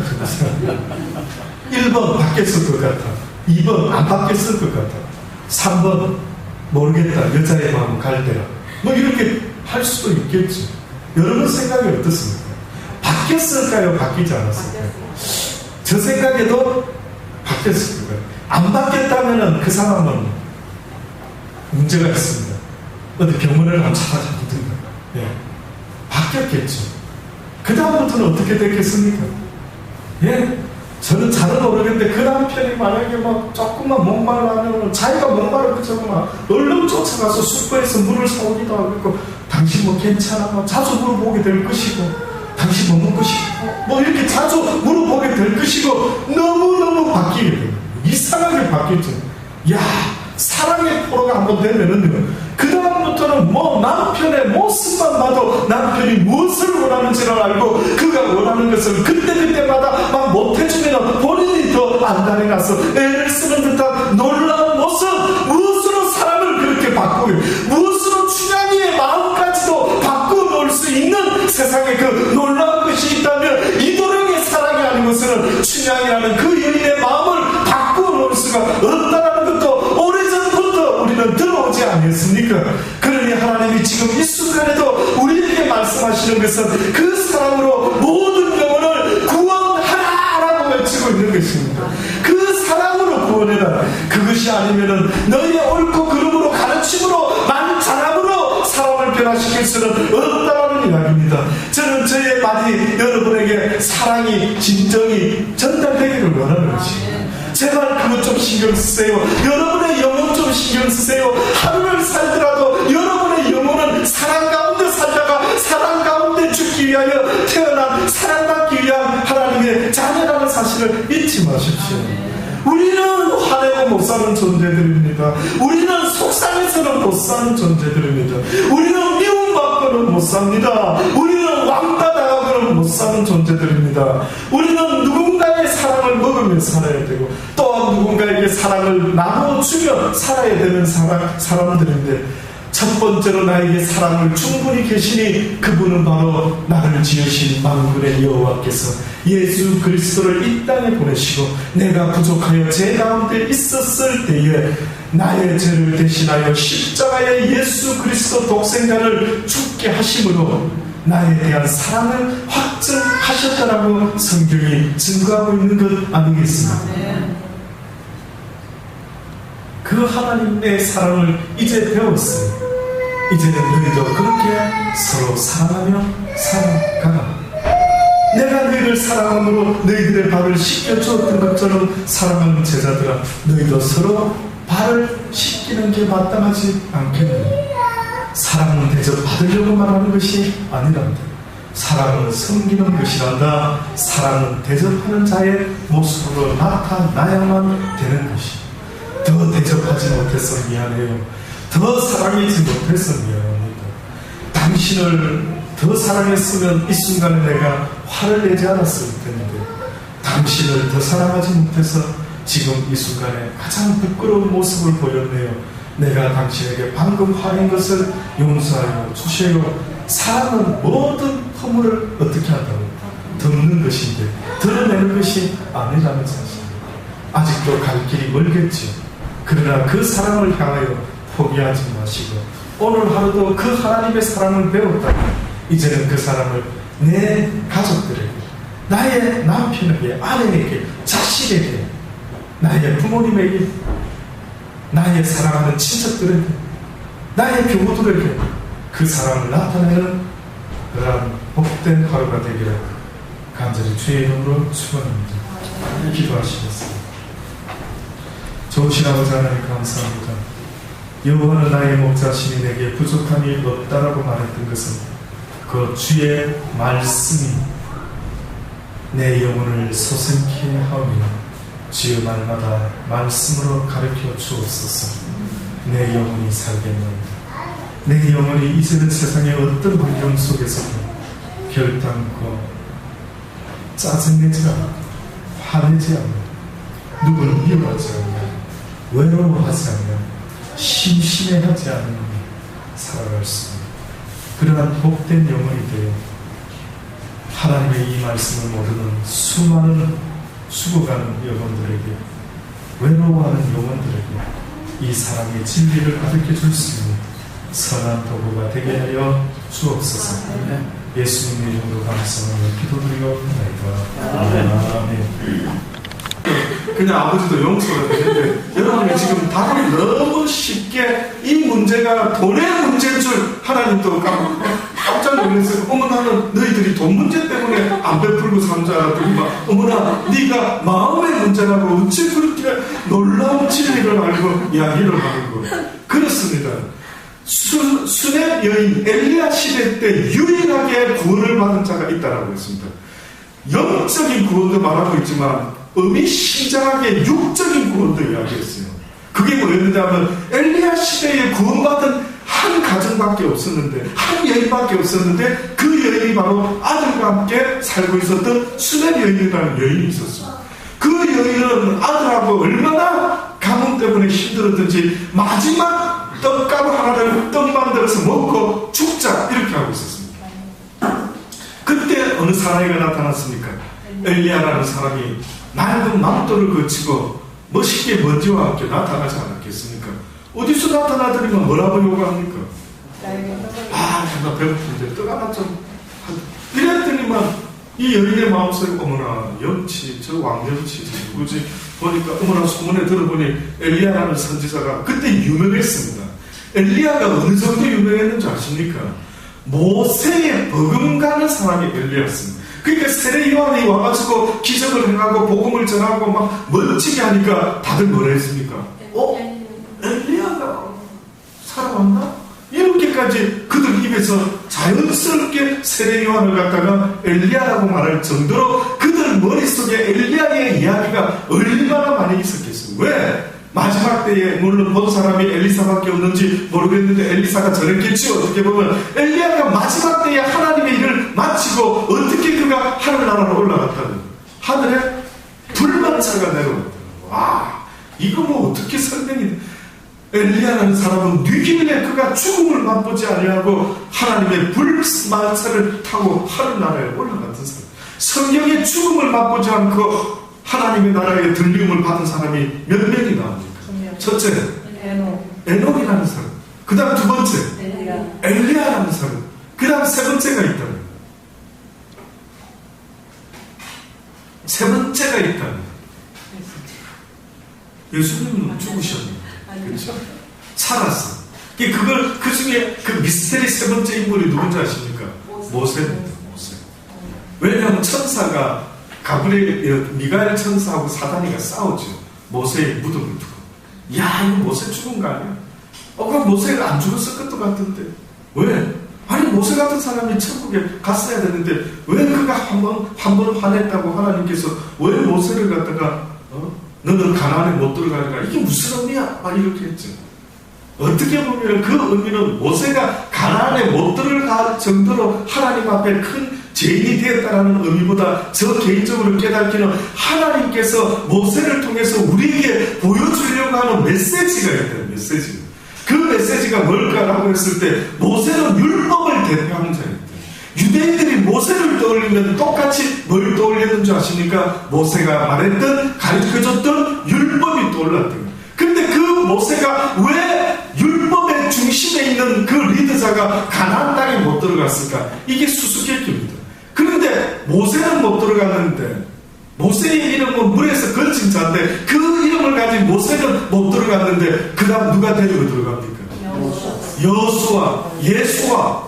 1번 바뀌었을 것 같아, 2번 안 바뀌었을 것 같아, 3번 모르겠다, 여자의 마음은 갈대라, 뭐 이렇게 할 수도 있겠죠. 여러분 생각이 어떻습니까? 바뀌었을까요? 바뀌지 않았을까요? 저 생각에도 바뀌었을 거예요. 안 바뀌었다면 그 사람은 문제가 있습니다. 어디 병원을 한번 찾아보든가. 예. 바뀌었겠죠. 그 다음부터는 어떻게 됐겠습니까? 예. 저는 잘은 모르겠는데 그 남편이 만약에 막 조금만 목말라면 자기가 목마를 그쳤구나 얼른 쫓아가서 슈퍼에서 물을 사오기도 하고, 당신 뭐 괜찮아? 뭐 자주 물어보게 될 것이고, 당신 뭐 먹고 싶어? 뭐 이렇게 자주 물어보게 될 것이고, 너무너무 바뀌게 돼요. 이상하게 바뀌었죠. 야, 사랑의 포로가 한번 되면은 그 다음부터는 뭐 남편의 모습만 봐도 남편이 무엇을 원하는지를 알고 그가 원하는 것을 그때그때마다 막 못해주면 본인이 더 안달이 나서 애를 쓰는 듯한 놀라운 모습, 무엇으로 사람을 그렇게 바꾸고, 무엇으로 춘향이의 마음까지도 바꿔놓을 수 있는 세상에 그 놀라운 것이 있다면 이도령의 사랑이 아닌 것은 춘향이라는 그 여인의 마음을 바꿔놓을 수가 없다는 것도 오래전부터 우리는 들어오지 않겠습니까? 그러니 하나님이 지금 이 순간에도 우리에게 말씀하시는 것은 그 사랑으로 모든 영혼을 구원하라라고 외치고 있는 것입니다. 그 사랑으로 구원해라. 그것이 아니면은 너희의 옳고 그름으로 가르침으로 만장함으로 사람을 변화시킬 수는 없다라는 이야기입니다. 저는 저의 말이 여러분에게 사랑이 진정이 전달되기를 원하는 것입니다. 제발 그것 좀 신경 쓰세요. 여러분의 영혼 좀 신경 쓰세요. 하루를 살더라도 여러분의 영혼은 사랑 가운데 살다가 사랑 가운데 죽기 위하여 태어난 사랑받기 위한 하나님의 자녀라는 사실을 잊지 마십시오. 우리는 화내고 못 사는 존재들입니다. 우리는 속상해서는 못 사는 존재들입니다. 우리는 미움받고는 못 삽니다. 우리는 왕따당하고는 못 사는 존재들입니다. 우리는 누군가의 사랑을 먹으며 살아야 되고, 또한 누군가에게 사랑을 나눠주며 살아야 되는 사람들인데, 첫 번째로 나에게 사랑을 충분히 계시니 그분은 바로 나를 지으신 만군의 여호와께서 예수 그리스도를 이 땅에 보내시고, 내가 부족하여 제 가운데 있었을 때에 나의 죄를 대신하여 십자가에 예수 그리스도 독생자를 죽게 하심으로 나에 대한 사랑을 확증하셨다라고 성경이 증거하고 있는 것 아니겠습니까? 그 하나님의 사랑을 이제 배웠어요. 이제는 너희도 그렇게 서로 사랑하며 살아가라. 내가 너희를 사랑함으로 너희들의 발을 씻겨주었던 것처럼 사랑하는 제자들아, 너희도 서로 발을 씻기는 게 마땅하지 않겠느냐. 사랑은 대접받으려고만 하는 것이 아니란다. 사랑은 섬기는 것이란다. 사랑은 대접하는 자의 모습으로 나타나야만 되는 것이. 더 대접하지 못해서 미안해요. 더 사랑하지 못해서 미안합니다. 당신을 더 사랑했으면 이 순간에 내가 화를 내지 않았을 텐데, 당신을 더 사랑하지 못해서 지금 이 순간에 가장 부끄러운 모습을 보였네요. 내가 당신에게 방금 화낸 것을 용서하여 주세요. 사람은 모든 허물을 어떻게 한다고? 덮는 것인데 드러내는 것이 아니라는 사실입니다. 아직도 갈 길이 멀겠죠. 그러나 그 사랑을 향하여 포기하지 마시고 오늘 하루도 그 하나님의 사랑을 배웠다면 이제는 그 사랑을 내 가족들에게, 나의 남편에게, 아내에게, 자식에게, 나의 부모님에게, 나의 사랑하는 친척들에게, 나의 교우들에게 그 사랑을 나타내는 그러한 복된 하루가 되기를 간절히 주의 이름으로 축원합니다. 기도하시겠습니다. 좋으신 아버지 하나님 감사합니다. 여호와는 나의 목자시니 내게 부족함이 없다라고 말했던 것은 그 주의 말씀이 내 영혼을 소생케 하오며 주의 말마다 말씀으로 가르쳐 주옵소서. 내 영혼이 살겠나이다. 내 영혼이 이제는 세상의 어떤 환경 속에서도 결단코 짜증내지 않고 화내지 않고 누구를 미워하지 않고 외로워하지 않고 심심해하지 않으며 살아갈 수 있는 그러한 복된 영혼이 되어 하나님의 이 말씀을 모르는 수많은 죽어가는 영혼들에게, 외로워하는 영혼들에게 이 사랑의 진리를 가르쳐 줄 수 있는 선한 도구가 되게 하여 주옵소서. 예수님의 이름으로 감사하며 기도드리옵나이다. 아멘. 그냥 아버지도 용서가 되는데 여러분이 지금 다들 너무 쉽게 이 문제가 돈의 문제인 줄 하나님도 깜짝 놀랐어요. 어머 나는 너희들이 돈 문제 때문에 안 베풀고 산 줄 알았더니 어머나 네가 마음의 문제라고 어찌 그렇게 놀라운 진리를 알고 이야기를 하는 거. 그렇습니다. 수렙 여인 엘리야 시대 때 유일하게 구원을 받은 자가 있다라고 했습니다. 영적인 구원도 말하고 있지만 의미심장하게 육적인 구원도 이야기했어요. 그게 뭐였느냐면 엘리야 시대에 구원받은 한 가정밖에 없었는데, 한 여인밖에 없었는데 그 여인이 바로 아들과 함께 살고 있었던 수렙 여인이라는 여인이 있었어요. 그 여인은 아들하고 얼마나 가뭄 때문에 힘들었든지 마지막 떡가루 하나를 떡 만들어서 먹고 죽자 이렇게 하고 있었습니다. 그때 어느 사나이가 나타났습니까? 엘리야라는 사람이 낡은 망토를 거치고 멋있게 먼지와 함께 나타나지 않았겠습니까? 어디서 나타나더니만 뭐라고 요구합니까? 정말 배고픈데 떡 하나 좀 이랬더니만 이 여인의 마음속에 어머나 염치, 저 왕염치 저 누구지? 보니까 어머나 소문에 들어보니 엘리야라는 선지자가 그때 유명했습니다. 엘리야가 어느 정도 유명했는지 아십니까? 모세의 버금가는 사람이 엘리야였습니다. 그러니까 세례 요한이 와가지고 기적을 행하고 복음을 전하고 막 멋지게 하니까 다들 뭐라 했습니까? 엘리야가 살아왔나? 이렇게까지 그들 입에서 자연스럽게 세례 요한을 갖다가 엘리야라고 말할 정도로 그들 머릿속에 엘리야의 이야기가 얼마나 많이 있었겠어요. 왜? 마지막 때에 물론 본 사람이 엘리사밖에 없는지 모르겠는데 엘리사가 저랬겠지. 어떻게 보면 엘리야가 마지막 때에 하나님의 일을 마치고 어떻게 그가 하늘나라로 올라갔다는, 하늘에 불만차가 내려왔다는. 와, 이거 뭐 어떻게 설명이 돼? 엘리야라는 사람은 뉘길래 그가 죽음을 맛보지 아니하고 하나님의 불만차를 타고 하늘나라에 올라갔던 사람. 성경에 죽음을 맛보지 않고 하나님의 나라에 들림을 받은 사람이 몇 명이 나옵니까? 첫째, 에녹이라는 사람. 그 다음 두 번째, 엘리야라는 사람. 그 다음 세 번째가 있다는. 세 번째가 있다는. 예수님은 죽으셨는데, 그렇죠? 살았어. 그 중에 그 미스테리 세 번째 인물이 누군지 아십니까? 모세입니다. 모세. 왜냐하면 천사가 미가엘 천사하고 사단이가 싸우죠. 모세의 무덤을 두고. 야, 이거 모세 죽은 거 아니야? 그럼 모세가 안 죽었을 것도 같은데. 왜? 아니, 모세 같은 사람이 천국에 갔어야 되는데, 왜 그가 한 번 화냈다고 하나님께서 왜 모세를 갖다가, 너는 가나안에 못 들어가니까 이게 무슨 의미야? 막 이렇게 했죠. 어떻게 보면 그 의미는 모세가 가나안에 못 들어갈 정도로 하나님 앞에 큰 죄인이 되었다라는 의미보다 저 개인적으로 깨닫기는 하나님께서 모세를 통해서 우리에게 보여주려고 하는 메시지가 있다는 메시지. 메시지가 뭘까라고 했을 때 모세는 율법을 대표하는 자였대. 유대인들이 모세를 떠올리면 똑같이 뭘 떠올렸는 줄 아십니까? 모세가 말했던 가르쳐줬던 율법이 떠올랐대요. 근데 그 모세가 왜 율법의 중심에 있는 그 리더자가 가나안 땅에 못 들어갔을까? 이게 수수께끼입니다. 그런데 모세는 못 들어갔는데 모세의 이름은 물에서 걸친 자인데 그 이름을 가진 모세는 못 들어갔는데 그 다음 누가 데리고 들어갑니까? 여수와 예수와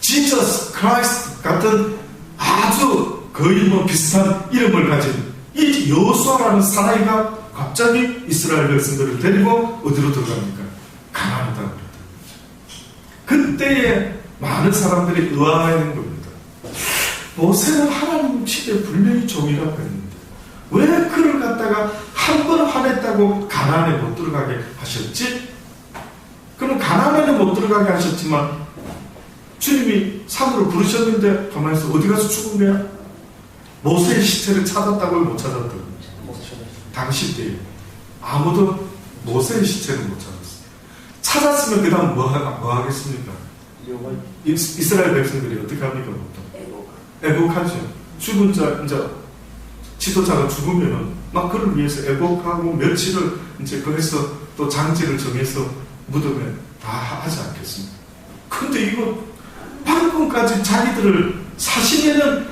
지저스 크라이스트 같은 아주 거의 뭐 비슷한 이름을 가진 이 여수아라는 사나이가 갑자기 이스라엘 백성들을 데리고 어디로 들어갑니까? 가나안 땅으로. 그때에 많은 사람들이 의아해하는 겁니다. 모세는 하나님 시대 분명히 종이라고 했는데 왜 그를 갖다가 한 번 화냈다고 가나안에 못 들어가게 하셨지? 그럼 가나안에는 못 들어가게 하셨지만 주님이 산으로 부르셨는데 가만히 있어 어디 가서 죽은 거야? 모세의 시체를 찾았다고요? 못 찾았다고요? 당시 때에 아무도 모세의 시체를 못 찾았어요. 찾았으면 그 다음 뭐 하겠습니까? 이스라엘 백성들이 어떻게 합니까? 애곡하죠. 죽은 자, 이제 지도자가 죽으면은 막 그를 위해서 애곡하고 며칠을 이제 거기서 또 장지를 정해서 무덤에 다 하지 않겠습니까? 근데 이거 방금까지 자기들을 40년은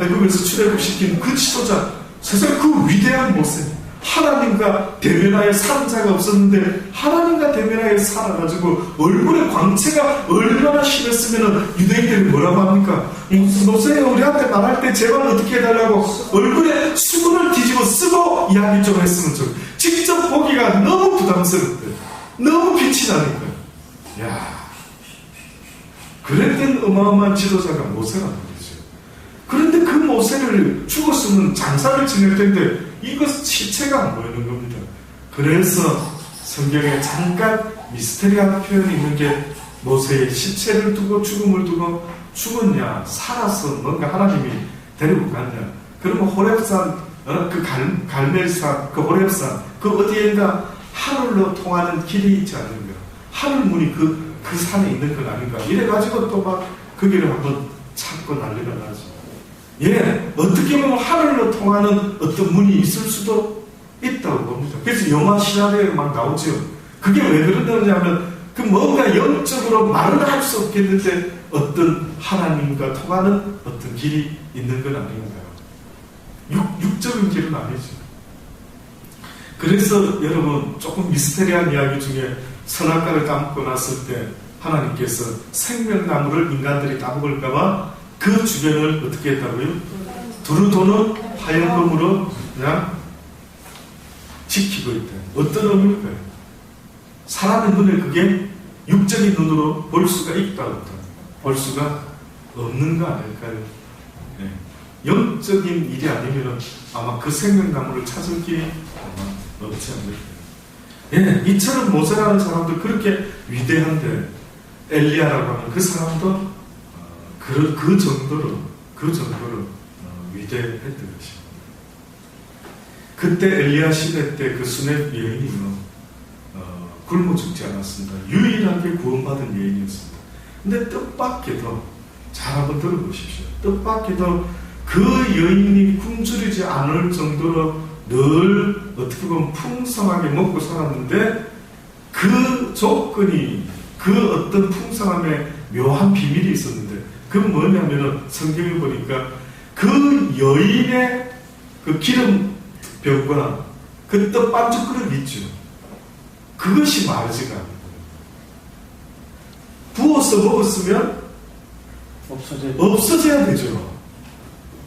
애국에서 출애굽시킨 그 지도자, 세상 그 위대한 모세, 하나님과 대면하여 사는 자가 없었는데 하나님과 대면하여 살아가지고 얼굴에 광채가 얼마나 심했으면 유대인들이 뭐라고 합니까? 모세가 우리한테 말할 때 제발 어떻게 해달라고 얼굴에 수건을 뒤집어 쓰고 이야기 좀 했으면 좋겠어. 직접 보기가 너무 부담스럽대. 너무 빛이 나니까. 야, 그랬던 어마어마한 지도자가 모세란 말이죠. 그런데 그 모세를 죽었으면 장사를 지낼 텐데 이것 시체가 안 보이는 겁니다. 그래서 성경에 잠깐 미스테리한 표현이 있는 게 모세의 시체를 두고 죽음을 두고 죽었냐 살아서 뭔가 하나님이 데리고 갔냐. 그러면 호렙산 그 갈멜산 그 호렙산 그 어디엔가 하늘로 통하는 길이 있지 않는가. 하늘문이 그 산에 있는 건 아닌가. 이래가지고 또 막 그 길을 한번 찾고 난리가 나죠. 예, 어떻게 보면 하늘로 통하는 어떤 문이 있을 수도 있다고 봅니다. 그래서 영화 시나리오에 막 나오죠. 그게 왜 그러냐면 그 뭔가 영적으로 말은 할 수 없겠는데 어떤 하나님과 통하는 어떤 길이 있는 건 아닌가요? 육적인 길은 아니죠. 그래서 여러분 조금 미스테리한 이야기 중에 선악과를 따먹고 났을 때 하나님께서 생명나무를 인간들이 따먹을까봐 그 주변을 어떻게 했다고요? 두루 도는 화염검으로 그냥 지키고 있다. 어떤 의미일까요? 사람의 눈에 그게 육적인 눈으로 볼 수가 있다 없다. 볼 수가 없는 거 아닐까요? 네. 영적인 일이 아니면 아마 그 생명나무를 찾을 길이 아마 없지 않을까요? 예, 이처럼 모세라는 사람도 그렇게 위대한데 엘리야라고 하는 그 사람도 그 정도로 위대했던 것입니다. 그때 엘리야 시대 때 그 수렙 여인이요 굶어 죽지 않았습니다. 유일하게 구원받은 여인이었습니다. 근데 뜻밖에도 잘 한번 들어보십시오. 뜻밖에도 그 여인이 굶주리지 않을 정도로 늘 어떻게 보면 풍성하게 먹고 살았는데 그 조건이 그 어떤 풍성함에 묘한 비밀이 있었는데 그건 뭐냐면은 성경을 보니까 그 여인의 그 기름병과 그 떡 반죽 그릇 있죠. 그것이 마르지가 않는 거예요. 부어서 먹었으면 없어져야 되죠.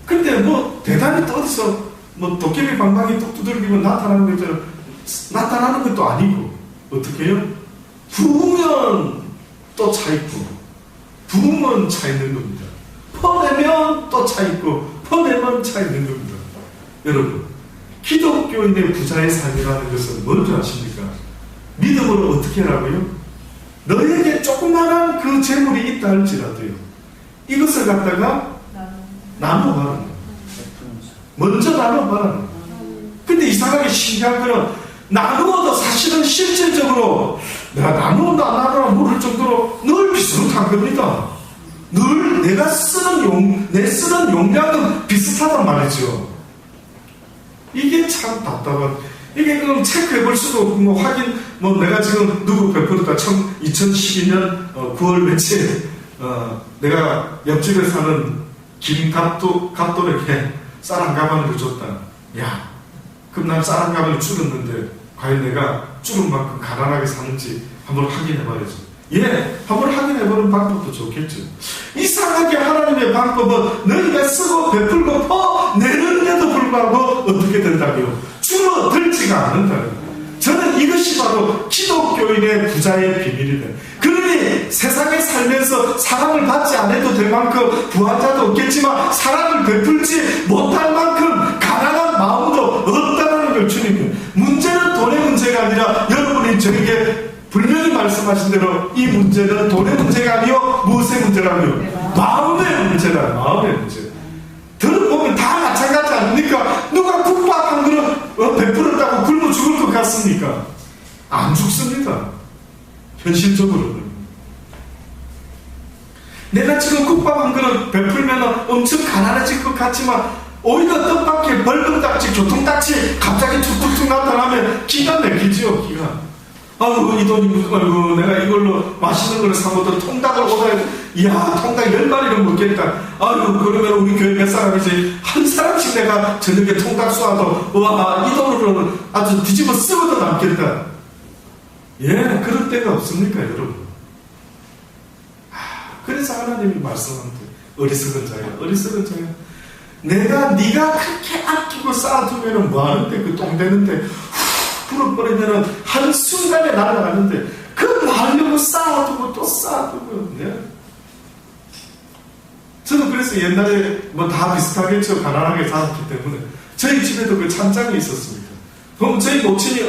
근데 뭐 대단히 떠서 뭐 도깨비 방망이 뚝 두들기면 나타나는 것도 아니고 어떻게 해요? 부으면 또 차있고 부으면 차있는 겁니다. 퍼내면 또 차있고 퍼내면 차있는 겁니다. 여러분, 기독교인의 부자의 삶이라는 것은 뭔지 아십니까? 믿음으로 어떻게 하라고요? 너에게 조그마한 그 재물이 있다 할지라도요, 이것을 갖다가 나눠봐라. 먼저 나눠봐라. 근데 이상하게 신기한 거는 나누어도 사실은 실질적으로 내가 나누라 모를 정도로 늘 비슷한 겁니다. 늘 내가 내 쓰는 용량은 비슷하단 말이죠. 이게 참 답답한. 이게 그럼 체크해 볼 수도 없고, 확인, 내가 지금 누구 베풀었다. 2012년 9월 며칠, 내가 옆집에 사는 김갑돌에게 쌀 한 가마니를 줬다. 야, 그럼 난 쌀 한 가마니 줄었는데, 과연 내가 줄은 만큼 가난하게 사는지 한번 확인해 봐야지. 한번 확인해보는 방법도 좋겠죠. 이상하게 하나님의 방법은 너희가 쓰고 베풀고 퍼내는데도 불구하고 어떻게 된다고요? 줄어들지가 않는다고요. 저는 이것이 바로 기독교인의 부자의 비밀이다. 그러니 세상에 살면서 사랑을 받지 않아도 될 만큼 부한자도 없겠지만 사랑을 베풀지 못할 만큼 가난한 마음도 없다는 걸 주님은. 문제는 돈의 문제가 아니라 여러분이 저에게 분명히 말씀하신 대로 이 문제는 돈의 문제가 아니요 무엇의 문제라고요? 마음의 문제라. 마음의 문제. 들어보면 다 마찬가지 아닙니까? 누가 국밥 한 그릇 베풀었다고 굶어 죽을 것 같습니까? 안 죽습니다. 현실적으로는. 내가 지금 국밥 한 그릇 베풀면 엄청 가난해질 것 같지만 오히려 뜻밖의 벌금딱지, 교통딱지 갑자기 툭툭툭 나타나면 기가 막히지요. 기가. 아이고 이 돈이 아이고 내가 이걸로 맛있는 걸 사먹던 통닭을 얻어야 이야 통닭 10마리를 먹겠다. 아이고 그러면 우리 교회 몇 사람이지 한 사람씩 내가 저녁에 통닭 쏘아도 와 이 돈으로는 아주 뒤집어 쓰고도 남겠다. 그럴 때가 없습니까 여러분? 그래서 하나님이 말씀하는데 어리석은 자야 네가 그렇게 아끼고 쌓아두면 뭐하는데 그 똥 되는데 불어버리면 한순간에 날아가는데 그 말려고 쌓아두고 또 쌓아두고. 저는 그래서 옛날에 다 비슷하겠죠. 가난하게 살았기 때문에 저희 집에도 그 찬장이 있었습니다. 그럼 저희 모친이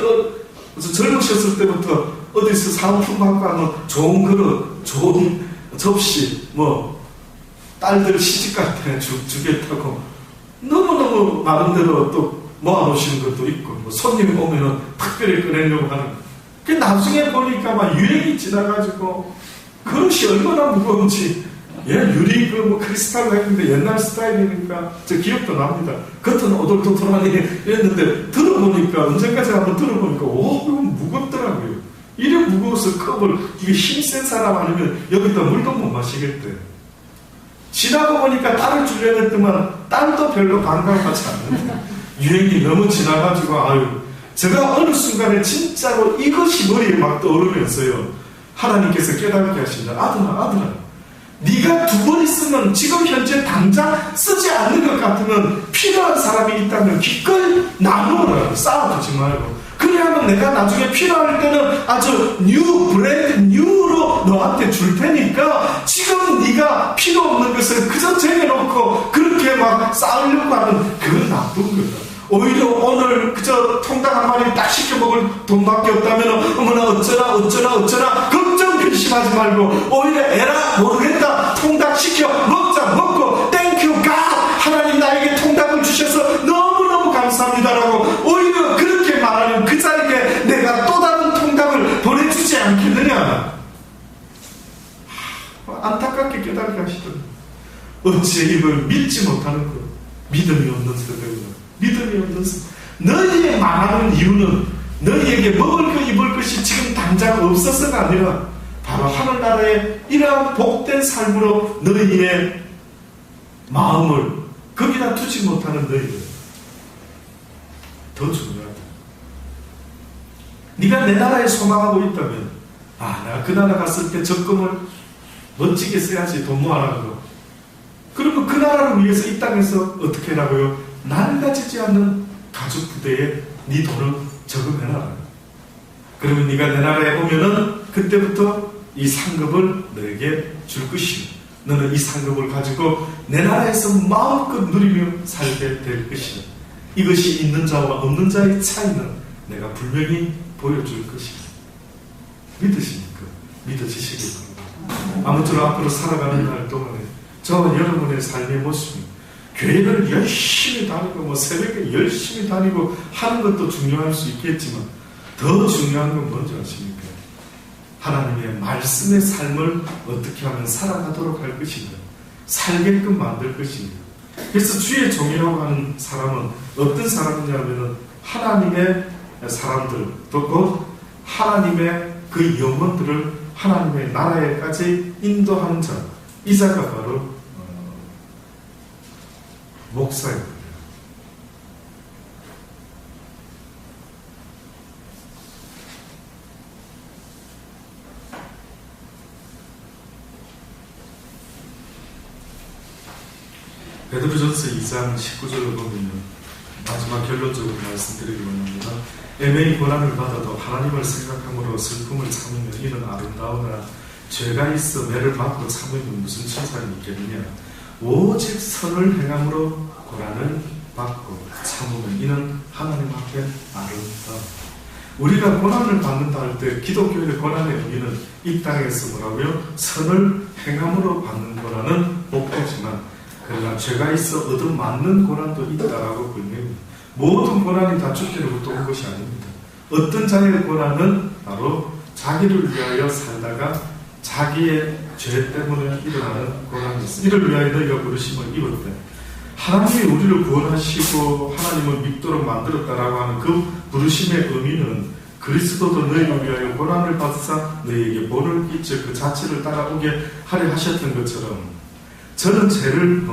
젊으셨을 때부터 어디서 사은품 받고 하면 좋은 그릇, 좋은 접시, 딸들 시집갈 때 주겠다고 너무너무 나름대로 또 모아놓으시는 것도 있고, 손님이 오면은 특별히 꺼내려고 하는. 그 나중에 보니까 막 유행이 지나가지고, 그릇이 얼마나 무거운지, 유리 크리스탈 했는데 옛날 스타일이니까, 저 기억도 납니다. 겉은 오돌토돌하니 이랬는데, 들어보니까, 언젠가 제가 한번 들어보니까, 이건 무겁더라고요. 이래 무거워서 컵을, 이게 힘센 사람 아니면 여기다 물도 못 마시겠대. 지나고 보니까 딸을 주려고 했더만, 딸도 별로 반가워하지 않는데. 유행이 너무 지나가지고 제가 어느 순간에 진짜로 이것이 머리에 막 떠오르면서요 하나님께서 깨닫게 하신다. 아들아 네가 두 번 있으면 지금 현재 당장 쓰지 않는 것 같으면 필요한 사람이 있다면 기꺼이 나누어라. 쌓아두지 말고. 그래야만 내가 나중에 필요할 때는 아주 브랜드 뉴로 너한테 줄 테니까 지금 네가 필요 없는 것을 그저 쟁여놓고 그렇게 막 쌓으려고 하는 그건 나쁜 거다. 오히려 오늘 그저 통닭 한 마리 딱 시켜 먹을 돈밖에 없다면 어머나 어쩌나 걱정 근심하지 말고 오히려 에라 모르겠다 통닭 시켜 먹고 땡큐 갓 하나님 나에게 통닭을 주셔서 너무너무 감사합니다라고 오히려 그렇게 말하는 그 자리에 내가 또 다른 통닭을 보내주지 않겠느냐. 안타깝게 깨닫게 하시더니 어찌 이걸 믿지 못하는 것. 믿음이 없는 세대구나. 믿음이 없는 세대. 너희의 말하는 이유는 너희에게 먹을 것 입을 것이 지금 당장 없어서가 아니라 바로 하늘나라의 이러한 복된 삶으로 너희의 마음을 거기다 두지 못하는 너희들. 더 중요하다. 네가 내 나라에 소망하고 있다면 내가 그 나라 갔을 때 적금을 멋지게 써야지 돈 모아라고. 그러면 그 나라를 위해서 이 땅에서 어떻게 하라고요? 낡아지지 않는 가죽 부대에 네 돈을 저금해놔라. 그러면 네가 내 나라에 오면은 그때부터 이 상급을 너에게 줄 것이고 너는 이 상급을 가지고 내 나라에서 마음껏 누리며 살게 될 것이다. 이것이 있는 자와 없는 자의 차이는 내가 분명히 보여줄 것이다. 믿으십니까? 믿어지시기 바랍니다. 아무쪼록 앞으로 살아가는 날 동안에 저와 여러분의 삶의 모습이 교회를 열심히 다니고 새벽에 열심히 다니고 하는 것도 중요할 수 있겠지만 더 중요한 건 뭔지 아십니까? 하나님의 말씀의 삶을 어떻게 하면 살아가도록 할 것인가, 살게끔 만들 것인가. 그래서 주의 종이라고 하는 사람은 어떤 사람이냐면 하나님의 사람들, 또 곧 하나님의 그 영혼들을 하나님의 나라에까지 인도하는 자, 이 자가 바로 목사입니다. 베드로전서 2장 19절을 보면 마지막 결론적으로 말씀드리기 원합니다. 애매히 고난을 받아도 하나님을 생각함으로 슬픔을 참으면 이는 아름다우나 죄가 있어 매를 맞고 참으면 무슨 칭찬이 있겠느냐. 오직 선을 행함으로 고난을 받고 참으면 이는 하나님 앞에 아름다워. 우리가 고난을 받는다 할 때 기독교의 고난의 의미는 이 땅에서 뭐라고요? 선을 행함으로 받는 거라는 목표지만, 그러나 죄가 있어 얻어맞는 고난도 있다라고 불립니다. 모든 고난이 다 주께로부터 온 것이 아닙니다. 어떤 자의 고난은 바로 자기를 위하여 살다가 자기의 죄 때문에 일어나는 고난이 있습니다. 이를 위하여 너희가 부르심을 입었대. 하나님이 우리를 구원하시고 하나님을 믿도록 만들었다라고 하는 그 부르심의 의미는 그리스도도 너희를 위하여 고난을 받으사 너희에게 본을 끼쳐 그 자체를 따라오게 하려 하셨던 것처럼, 저는 죄를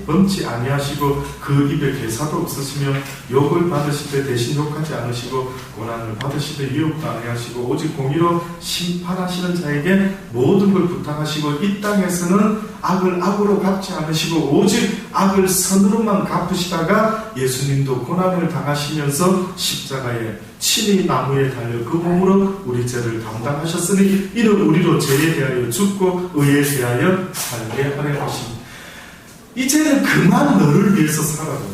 범치 아니하시고 그 입에 괴사도 없으시며 욕을 받으시되 대신 욕하지 않으시고 고난을 받으시되 유혹도 아니하시고 오직 공의로 심판하시는 자에게 모든 걸 부탁하시고 이 땅에서는 악을 악으로 갚지 않으시고 오직 악을 선으로만 갚으시다가 예수님도 고난을 당하시면서 십자가에 친히 나무에 달려 그 몸으로 우리 죄를 담당하셨으니 이는 우리로 죄에 대하여 죽고 의에 대하여 살게 하려 하십니다. 이제는 그만 너를 위해서 살아가요.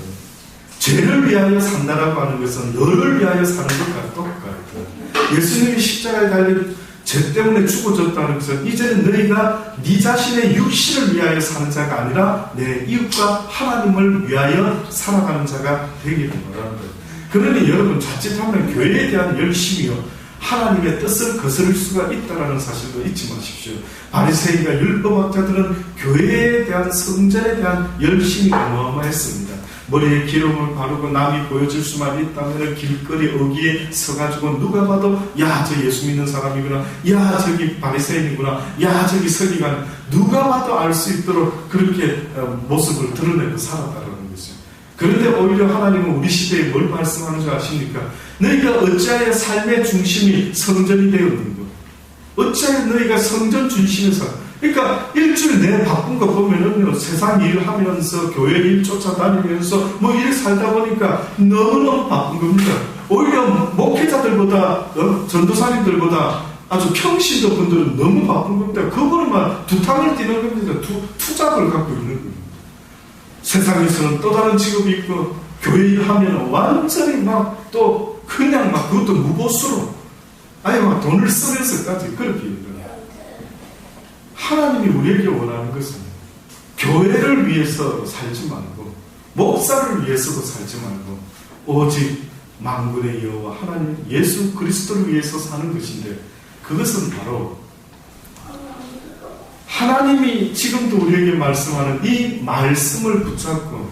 죄를 위하여 산다라고 하는 것은 너를 위하여 사는 것과 똑같아요. 예수님이 십자가에 달려 죄 때문에 죽어졌다는 것은 이제는 너희가 네 자신의 육신을 위하여 사는 자가 아니라 내 이웃과 하나님을 위하여 살아가는 자가 되게 된 거라는 거예요. 그러니 여러분, 자칫하면 교회에 대한 열심이요 하나님의 뜻을 거스를 수가 있다는 사실도 잊지 마십시오. 바리새인과 율법학자들은 교회에 대한 성전에 대한 열심이 어마어마했습니다. 머리에 기름을 바르고 남이 보여줄 수만 있다면 길거리 어귀에 서가지고 누가 봐도 야, 저 예수 믿는 사람이구나, 야, 저기 바리새인이구나, 야, 저기 서기관, 누가 봐도 알 수 있도록 그렇게 모습을 드러내고 살았다는 거죠. 그런데 오히려 하나님은 우리 시대에 뭘 말씀하는 줄 아십니까? 너희가 어찌하여 삶의 중심이 성전이 되어 있는 것, 어찌하여 너희가 성전 중심에서, 그러니까 일주일 내내 바쁜 거 보면은요, 세상 일 하면서 교회 일 쫓아다니면서 뭐 일 살다 보니까 너무너무 바쁜 겁니다. 오히려 목회자들보다 전도사님들보다 아주 평신도 분들은 너무 바쁜 겁니다. 그거는 막 두탕을 띄는 겁니다. 투잡을 갖고 있는 겁니다. 세상에서는 또 다른 직업이 있고 교회 일 하면 완전히 막 또 그냥 막 그것도 무보수로 아니 막 돈을 쓰면서까지 그렇게 있는 거예요. 하나님이 우리에게 원하는 것은 교회를 위해서 살지 말고 목사를 위해서도 살지 말고 오직 만군의 여호와 하나님 예수 그리스도를 위해서 사는 것인데, 그것은 바로 하나님이 지금도 우리에게 말씀하는 이 말씀을 붙잡고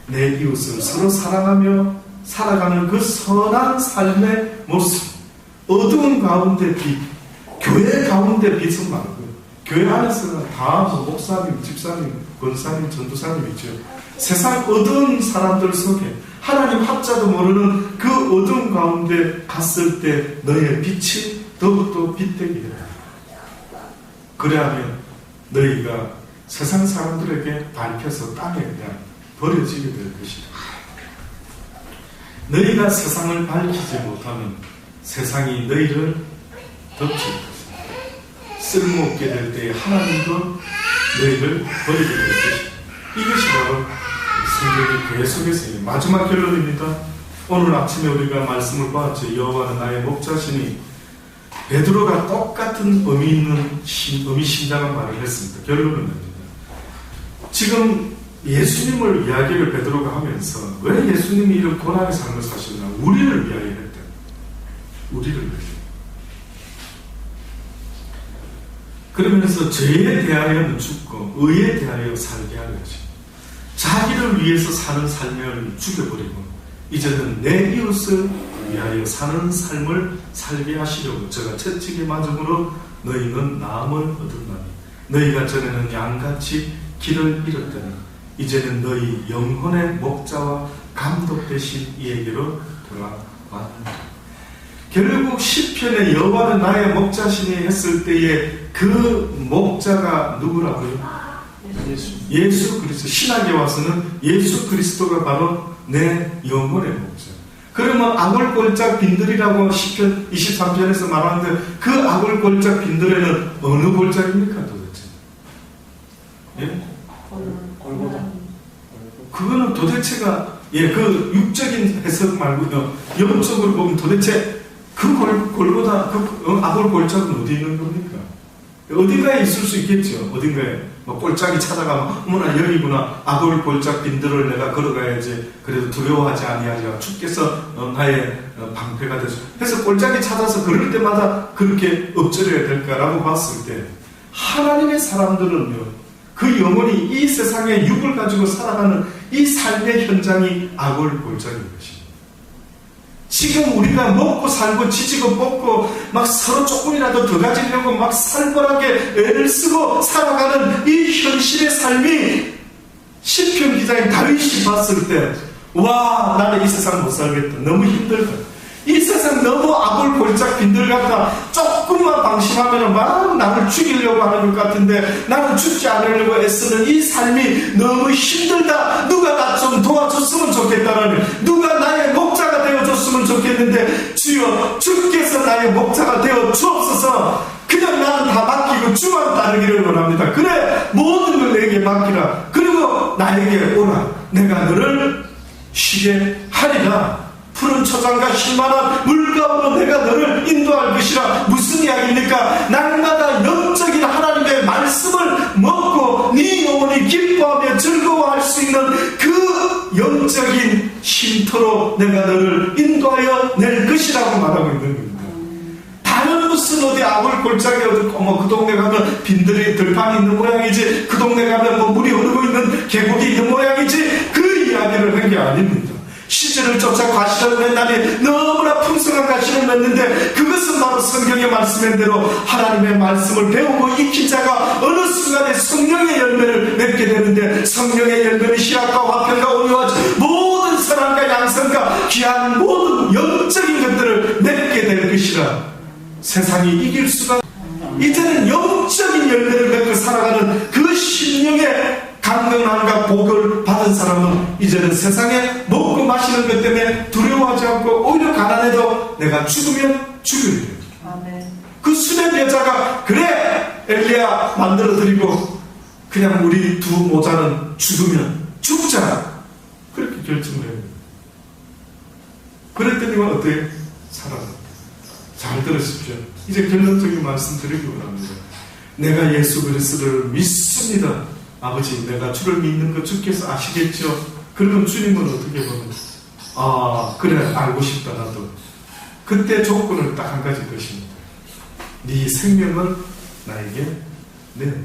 내 이웃을 서로 사랑하며 살아가는 그 선한 삶의 모습, 어두운 가운데 빛, 교회 가운데 빛은 말고 교회 안에서는 다 목사님, 집사님, 권사님, 전도사님 있죠. 세상 어두운 사람들 속에 하나님 합자도 모르는 그 어두운 가운데 갔을 때 너의 빛이 더욱더 빛되게 해라. 그래야면 너희가 세상 사람들에게 밝혀서 땅에 그냥 버려지게 될 것이다. 너희가 세상을 밝히지 못하면 세상이 너희를 덮칠 것이다. 쓸모없게 될 때에 하나님도 너희를 버리게 될 것이다. 이것이 바로 성경의 교회 속에서의 마지막 결론입니다. 오늘 아침에 우리가 말씀을 보았죠. 여호와는 나의 목자시니 베드로가 똑같은 의미 있는 의미심장한 말을 했습니다. 결론은 뭡니다. 지금 예수님을 이야기를 베드로가 하면서 왜 예수님이 이런 고난의 삶을 사셨나? 우리를 위하여 했다. 우리를 위하여. 그러면서 죄에 대하여는 죽고 의에 대하여 살게 하려 하시고 자기를 위해서 사는 삶을 죽여버리고 이제는 내 이웃을 위하여 사는 삶을 살게 하시려고 저가 채찍에 맞음으로 너희는 나음을 얻었나니 너희가 전에는 양같이 길을 잃었더니 이제는 너희 영혼의 목자와 감독 되신 이에게로 돌아왔느니라. 결국 시편의 여호와는 나의 목자시니 했을 때에 그 목자가 누구라고요? 예수 그리스도. 신학에 와서는 예수 그리스도가 바로 내 영혼의 목자. 그러면 아골골짝 빈들이라고 시편 23편에서 말하는데 그 아골골짝 빈들에는 어느 골짝입니까 도대체? 예? 골고다. 그거는 도대체가 그 육적인 해석 말고요. 영적으로 보면 도대체 그 골고다 그 아골골짝은 어디 있는 겁니까? 어딘가에 있을 수 있겠죠. 어딘가에 골짜기 찾아가면 어머나 여기구나. 아골골짝 빈들을 내가 걸어가야지. 그래도 두려워하지 아니하리라. 주께서 나의 방패가 되소. 그래서 골짜기 찾아서 걸을 때마다 그렇게 엎드려야 될까라고 봤을 때 하나님의 사람들은요, 그 영혼이 이 세상에 육을 가지고 살아가는 이 삶의 현장이 아골골짝인 것입니다. 지금 우리가 먹고 살고 지지고 뽑고 막 서로 조금이라도 더 가지려고 막 살벌하게 애를 쓰고 살아가는 이 현실의 삶이 시편 기자인 다윗이 봤을 때 와, 나는 이 세상 못 살겠다. 너무 힘들다. 이 세상 너무 아골골짝 빈들 같아. 조금만 방심하면 막 나를 죽이려고 하는 것 같은데 나는 죽지 않으려고 애쓰는 이 삶이 너무 힘들다. 누가 나 좀 도와줬으면 좋겠다라는, 누가 나의 목자가 되어줬으면 좋겠는데 주여 주께서 나의 목자가 되어 주옵소서. 그냥 나는 다 맡기고 주만 따르기를 원합니다. 그래 모든 걸 내게 맡기라. 그리고 나에게 오라. 내가 너를 쉬게 하리라. 푸른 초장과 쉴만한 물가으로 내가 너를 인도할 것이라. 무슨 이야기입니까? 날마다 영적인 하나님의 말씀을 먹고 네 영혼이 기뻐하며 즐거워할 수 있는 그 영적인 쉼터로 내가 너를 인도하여 낼 것이라고 말하고 있는 겁니다. 다른 무슨 어디 아골골짜기 어디 그 동네 가면 빈들이 들판이 있는 모양이지, 그 동네 가면 물이 흐르고 있는 계곡이 있는 모양이지, 그 이야기를 한 게 아닙니다. 시절을 쫓아 과실을 맺나니 너무나 풍성한 과실을 맺는데 그것은 바로 성경의 말씀인 대로 하나님의 말씀을 배우고 익힌 자가 어느 순간에 성령의 열매를 맺게 되는데, 성령의 열매는 희락과 화평과 온유와 모든 사랑과 양성과 귀한 모든 영적인 것들을 맺게 될 것이라. 세상이 이길 수가. 이제는 영적인 열매를 맺고 살아가는 그 심령의 강건함과 복을 받은 사람은 이제는 세상에 먹고 마시는 것 때문에 두려워하지 않고 오히려 가난해도 내가 죽으면 죽여야 돼요. 아멘. 그 수렘 여자가 그래 엘리야 만들어드리고 그냥 우리 두 모자는 죽으면 죽자 그렇게 결정을 해요. 그랬더니만 어때요? 살아났다. 잘 들으십시오. 이제 결론적인 말씀 드리기 원합니다. 내가 예수 그리스도를 믿습니다. 아버지, 내가 주를 믿는 거 주께서 아시겠죠? 그러면 주님은 어떻게 보면 그래 알고 싶다 나도. 그때 조건은 딱 한 가지 것입니다. 네 생명을 나에게 내놔라.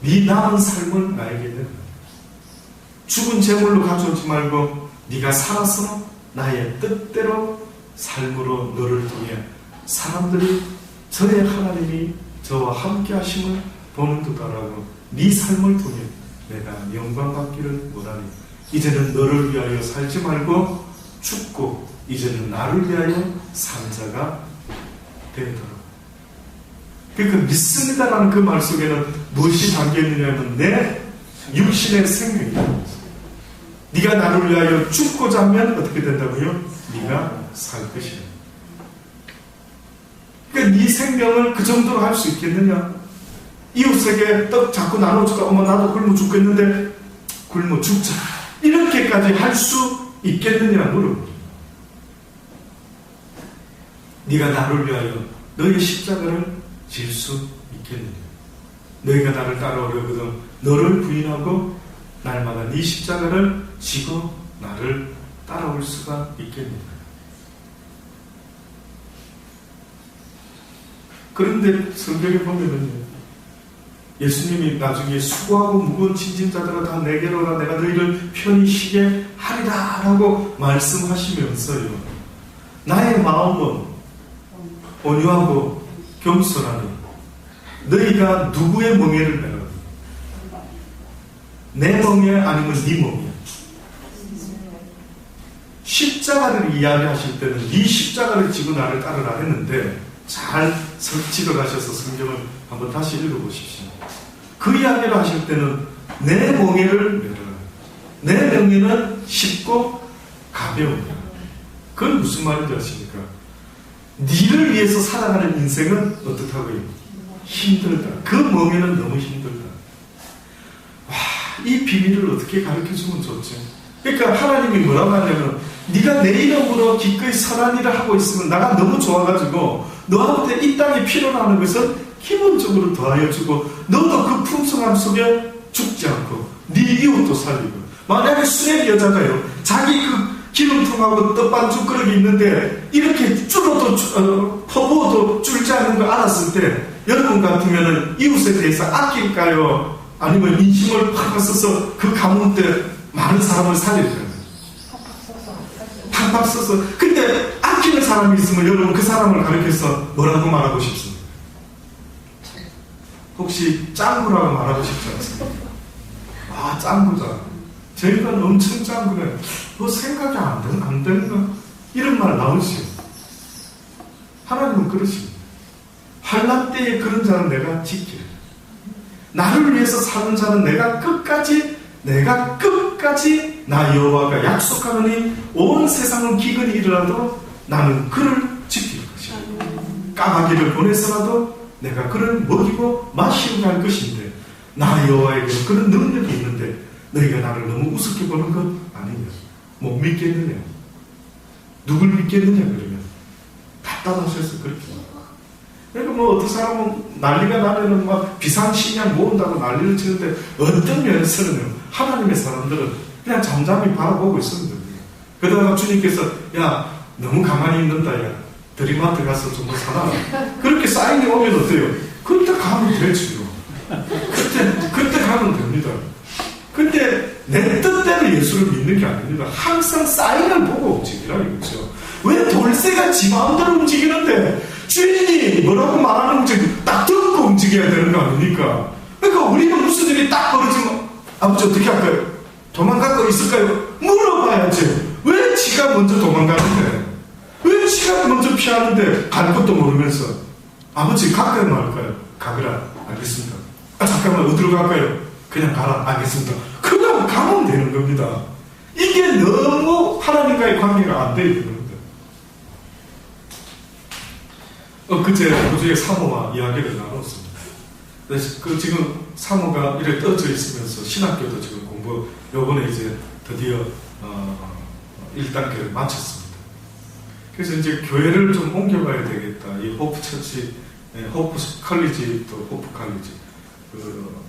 네 남은 삶을 나에게 내놔라. 죽은 재물로 가져오지 말고 네가 살아서 나의 뜻대로 삶으로 너를 통해 사람들이 저의 하나님이 저와 함께 하심을 보는 듯하라고 네 삶을 통해 내가 영광받기를 원하니 이제는 너를 위하여 살지 말고 죽고 이제는 나를 위하여 산 자가 되더라. 그러니까 믿습니다라는 그 말 속에는 무엇이 담겨있느냐면 내 육신의 생명이다. 네가 나를 위하여 죽고자 하면 어떻게 된다고요? 네가 살 것이다. 그러니까 네 생명을 그 정도로 할 수 있겠느냐? 이웃에게 떡 자꾸 나눠주다 어머 나도 굶어 죽겠는데 굶어 죽자 이렇게까지 할 수 있겠느냐 물어봅니다. 네가 나를 위하여 너의 십자가를 질 수 있겠느냐? 너희가 나를 따라오려거든 너를 부인하고 날마다 네 십자가를 지고 나를 따라올 수가 있겠느냐? 그런데 성경에 보면은 예수님이 나중에 수고하고 무거운 짐진자들아 다 내게로 오라 내가 너희를 편히 쉬게 하리라 라고 말씀하시면서요, 나의 마음은 온유하고 겸손하니 너희가 누구의 멍에를 메라? 내 멍에 아니면 네 멍에? 십자가를 이야기하실 때는 네 십자가를 지고 나를 따르라 했는데 잘 설치를 하셔서 성경을 한번 다시 읽어보십시오. 그 이야기를 하실 때는 내 멍에를 메라. 내 멍에는 쉽고 가벼우냐. 그건 무슨 말인지 아십니까? 니를 위해서 살아가는 인생은 어떻다고요? 힘들다. 그 멍에는 너무 힘들다. 와, 이 비밀을 어떻게 가르쳐주면 좋지? 그러니까 하나님이 뭐라고 하냐면 네가 내 이름으로 기꺼이 선한 일을 하고 있으면 나가 너무 좋아가지고 너한테 이 땅에 필요로 하는 것은 기본적으로 더하여주고 너도 그 풍성함 속에 죽지 않고 네 이웃도 살리고. 만약에 수레비 여자가요 자기 그 기름통하고 떡반죽 그릇이 있는데 이렇게 줄어도 퍼부어도 줄지 않는 걸 알았을 때 여러분 같으면은 이웃에 대해서 아낄까요? 아니면 인심을 팍팍 써서 그 가뭄 때 많은 사람을 살릴까요? 팍팍 써서. 근데 아끼는 사람이 있으면 여러분 그 사람을 가리켜서 뭐라고 말하고 싶습니까? 혹시 짱구라고 말하고 싶지 않습니까? 아, 짱구다. 저희가 엄청 짱구네. 너 생각이 안 되는가? 이런 말 나오지. 하나님은 그러십니다. 환난 때에 그런 자는 내가 지키리라. 나를 위해서 사는 자는 내가 끝까지 나 여호와가 약속하노니 온 세상은 기근이 일어나도 나는 그를 지킬 것이다. 까마귀를 보내서라도 내가 그를 먹이고 마시고 할 것인데 나 여호와에게 그런 능력이 있는데 너희가 나를 너무 우습게 보는 것 아니냐? 못 믿겠느냐? 누굴 믿겠느냐? 그러면 답답하셔서 그렇게. 그러니까 뭐 어떤 사람은 난리가 나면은 막 비상식량 모은다고 난리를 치는데 어떤 면에서는 하나님의 사람들은 그냥 잠잠히 바라보고 있으면 됩니다. 그러다가 주님께서 야 너무 가만히 있는다 야 드림마트 가서 좀 뭐 사놔라. 그렇게 사인이 오면 어때요? 그때 가면 되지요. 그때 가면 됩니다. 근데 내 뜻대로 예수를 믿는 게 아닙니다. 항상 사인을 보고 움직이라 이거죠. 왜 돌쇠가 지 마음대로 움직이는데 주인이 뭐라고 말하는지 딱 듣고 움직여야 되는 거 아닙니까? 그러니까 우리는 무슨 일이 딱 벌어지면 아버지 어떻게 할까요? 도망갈 거 있을까요? 물어봐야지. 왜 지가 먼저 도망가는데? 왜 지가 먼저 피하는데 갈 것도 모르면서 아버지 갈까요 말까요? 가거라. 알겠습니다. 아 잠깐만 어디로 갈까요? 그냥 가라. 알겠습니다. 그냥 가면 되는 겁니다. 이게 너무 하나님과의 관계가 안 돼 있는 겁니다. 그제 도저히 사모와 이야기를 나눴습니다. 그 지금 사모가 이렇게 떠져 있으면서 신학교도 지금 공부 요번에 이제 드디어 1단계를 마쳤습니다. 그래서 이제 교회를 좀 옮겨가야 되겠다. 이 호프 처치, 호프 컬리지 또 호프 컬리지,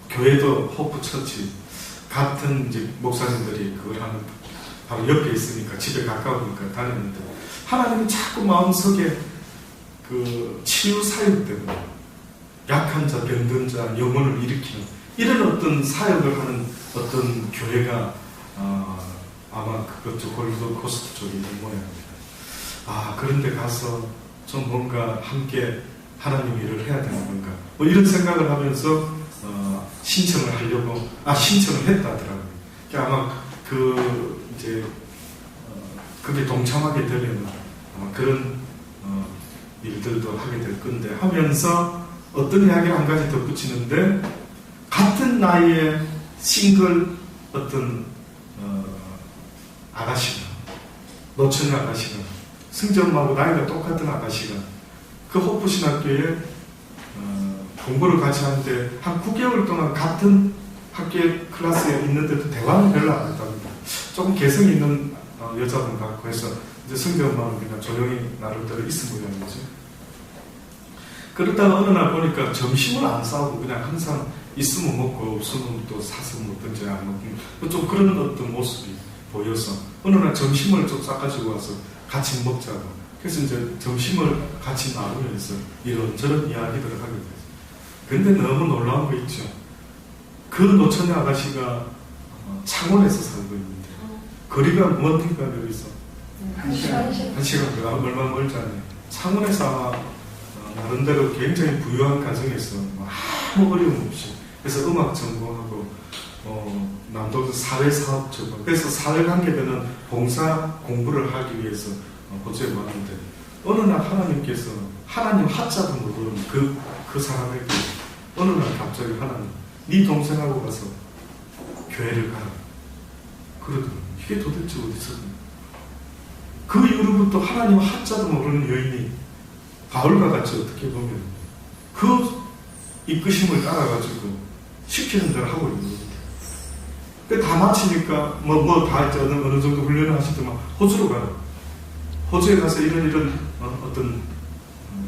교회도 호프 처치 같은 이제 목사님들이 그걸 하는 바로 옆에 있으니까 집에 가까우니까 다녔는데 하나님이 자꾸 마음속에 그 치유 사역 때문에 약한 자, 병든 자, 영혼을 일으키는 이런 어떤 사역을 하는 어떤 교회가 아마 그쪽 골드코스트 쪽에 있는 모양입니다. 그런데 가서 좀 뭔가 함께 하나님 일을 해야 되는 건가 뭐 이런 생각을 하면서 신청을 하려고 신청을 했다더라고요. 그러니까 아마 그게 동참하게 되면 아마 그런 일들도 하게 될 건데 하면서 어떤 이야기를 한 가지 덧붙이는데 같은 나이에 싱글 어떤 아가씨가 노처녀 아가씨가 승전마하고 나이가 똑같은 아가씨가 그 호프신학교에 공부를 같이 하는데 한 9개월 동안 같은 학교 클래스에 있는데도 대화는 별로 안 했답니다. 조금 개성이 있는 여자분 같고 해서 이제 승전마는 그냥 조용히 나름대로 있은 모양이죠. 그러다가 어느 날 보니까 점심을 안 싸우고 그냥 항상 있으면 먹고 없으면 또 사서 먹든지 안 먹든 좀 그런 어떤 모습이 보여서 어느 날 점심을 좀 싸가지고 와서 같이 먹자고 그래서 이제 점심을 같이 나누면서 이런저런 이야기들을 하게 됐어요. 근데 너무 놀라운 거 있죠. 그 노처녀 아가씨가 창원에서 살고 있는데 거리가 먼니까 여기서 1시간 얼마 멀지 않아요. 창원에서 아마 나름대로 굉장히 부유한 가정에서 아무 어려움 없이 그래서 음악 전공하고 남도도 사회사업 전공 그래서 사회관계되는 봉사 공부를 하기 위해서 호주에 왔는데 어느 날 하나님께서 하나님 하자도 모르는 그 사람에게 어느 날 갑자기 하나님 네 동생하고 가서 교회를 가라 그러더라고요. 이게 도대체 어디서 그 이후로부터 하나님 하자도 모르는 여인이 바울과 같이 어떻게 보면 그 이끄심을 따라가지고 시키는 대로 하고 있는 거죠. 다 마치니까 다 어느 정도 훈련을 하시더만 호주로 가라. 호주에 가서 이런 어떤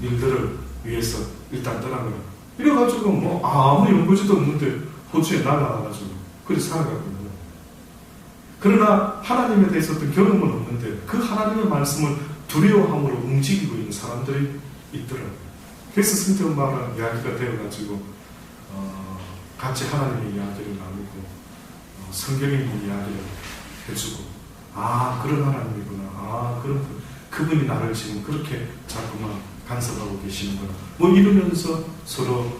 일들을 위해서 일단 떠나거라. 이래가지고 아무 연고지도 없는데 호주에 날아가가지고 그렇게 살아가거든요. 그러나 하나님에 대해서 어떤 경험은 없는데 그 하나님의 말씀을 두려워함으로 움직이고 있는 사람들이 있더라고요. 그래서 성경마을 이야기가 되어가지고 같이 하나님의 이야기를 나누고 성경의 이야기를 해주고 그런 하나님이구나. 그분이 나를 지금 그렇게 자꾸만 간섭하고 계시는구나. 이러면서 서로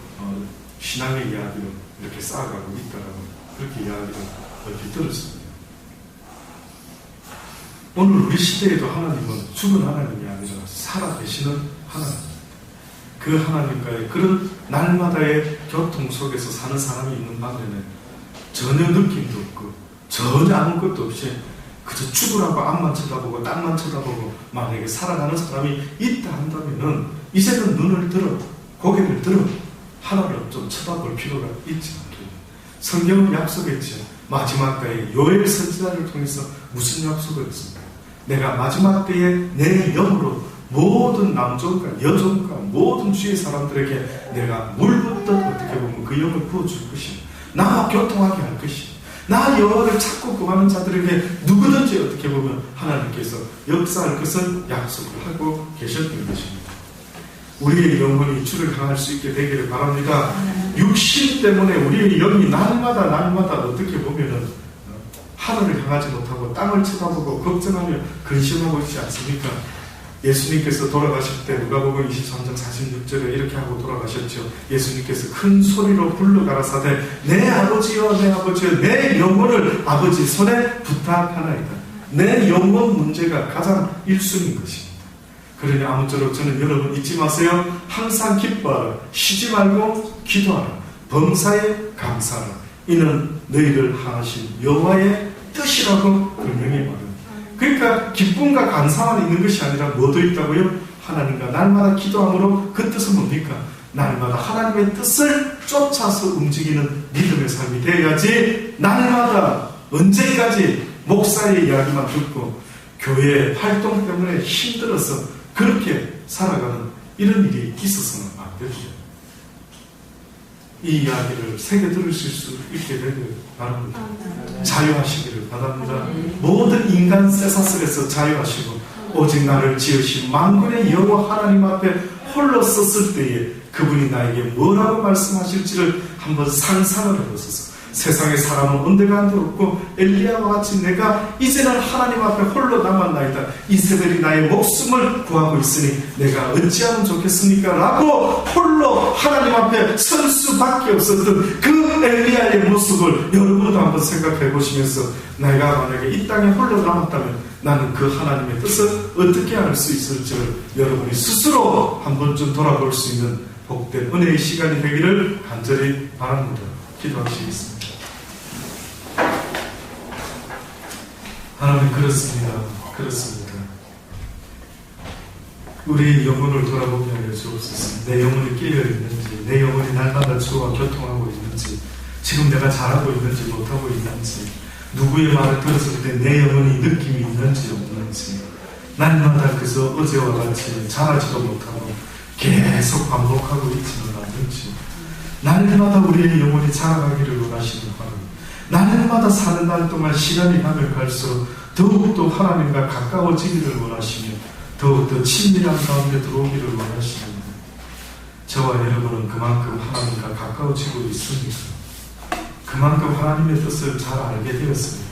신앙의 이야기를 이렇게 쌓아가고 있다라고 그렇게 이야기를 얼핏 들었습니다. 오늘 우리 시대에도 하나님은 죽은 하나님이 아니라 살아계시는 하나님. 그 하나님과의 그런 날마다의 교통 속에서 사는 사람이 있는 반면에 전혀 느낌도 없고 전혀 아무것도 없이 그저 죽으라고 앞만 쳐다보고 땅만 쳐다보고 만약에 살아가는 사람이 있다 한다면은 이제는 눈을 들어 고개를 들어 하나를 좀 쳐다볼 필요가 있지 않겠냐. 성경은 약속했죠. 마지막 때에 요엘 선지자를 통해서 무슨 약속을 했습니까? 내가 마지막 때에 내 영으로 모든 남종과 여종과 모든 주의 사람들에게 내가 물붓듯 어떻게 보면 그 영을 부어줄 것이며 나와 교통하게 할 것이며 나 여호와를 찾고 구하는 자들에게 누구든지 어떻게 보면 하나님께서 역사할 것을 약속을 하고 계셨던 것입니다. 우리의 영혼이 주를 향할 수 있게 되기를 바랍니다. 육신 때문에 우리의 영이 날마다 어떻게 보면은 하늘을 향하지 못하고 땅을 쳐다보고 걱정하며 근심하고 있지 않습니까? 예수님께서 돌아가실 때 누가복음 23장 46절에 이렇게 하고 돌아가셨죠. 예수님께서 큰 소리로 불러 가라사대 내 아버지여 내 아버지여 내 영혼을 아버지 손에 부탁하나이다. 내 영혼 문제가 가장 1순위인 것입니다. 그러니 아무쪼록 저는 여러분 잊지 마세요. 항상 기뻐하라. 쉬지 말고 기도하라. 범사에 감사하라. 이는 너희를 향하신 여호와의 뜻이라고 분명히 말합니다. 그러니까 기쁨과 감사만 있는 것이 아니라 뭐도 있다고요? 하나님과 날마다 기도함으로 그 뜻은 뭡니까? 날마다 하나님의 뜻을 쫓아서 움직이는 믿음의 삶이 되어야지 날마다 언제까지 목사의 이야기만 듣고 교회 활동 때문에 힘들어서 그렇게 살아가는 이런 일이 있어서는 안 되죠. 이 이야기를 새겨 들으실 수 있게 되길 바랍니다. 자유하시기를 바랍니다. 모든 인간 쇠사슬에서 자유하시고 오직 나를 지으신 만군의 여호와 하나님 앞에 홀로 섰을 때에 그분이 나에게 뭐라고 말씀하실지를 한번 상상을 해보소서. 세상의 사람은 온데간데 없고 엘리야와 같이 내가 이제는 하나님 앞에 홀로 남았나이다. 이세벨이 나의 목숨을 구하고 있으니 내가 어찌하면 좋겠습니까? 라고 홀로 하나님 앞에 설 수밖에 없었던 그 엘리야의 모습을 여러분도 한번 생각해 보시면서 내가 만약에 이 땅에 홀로 남았다면 나는 그 하나님의 뜻을 어떻게 알 수 있을지를 여러분이 스스로 한 번쯤 돌아볼 수 있는 복된 은혜의 시간이 되기를 간절히 바랍니다. 기도하시겠습니다. 하나님 그렇습니다. 우리의 영혼을 돌아보게 하여 주옵소서. 내 영혼이 깨어있는지, 내 영혼이 날마다 주와 교통하고 있는지, 지금 내가 잘하고 있는지 못하고 있는지, 누구의 말을 들었을 때 내 영혼이 느낌이 있는지 없는지, 날마다 그저 어제와 같이 잘하지도 못하고 계속 반복하고 있지는 않는지, 날마다 우리의 영혼이 자라가기를 원하시는 하나님, 날마다 사는 날 동안 시간이 가면 갈수록 더욱더 하나님과 가까워지기를 원하시며 더욱더 친밀한 가운데 들어오기를 원하시는데 저와 여러분은 그만큼 하나님과 가까워지고 있습니까? 그만큼 하나님의 뜻을 잘 알게 되었습니까?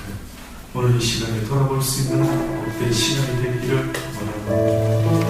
오늘 이 시간에 돌아볼 수 있는 복된 시간이 되기를 원합니다.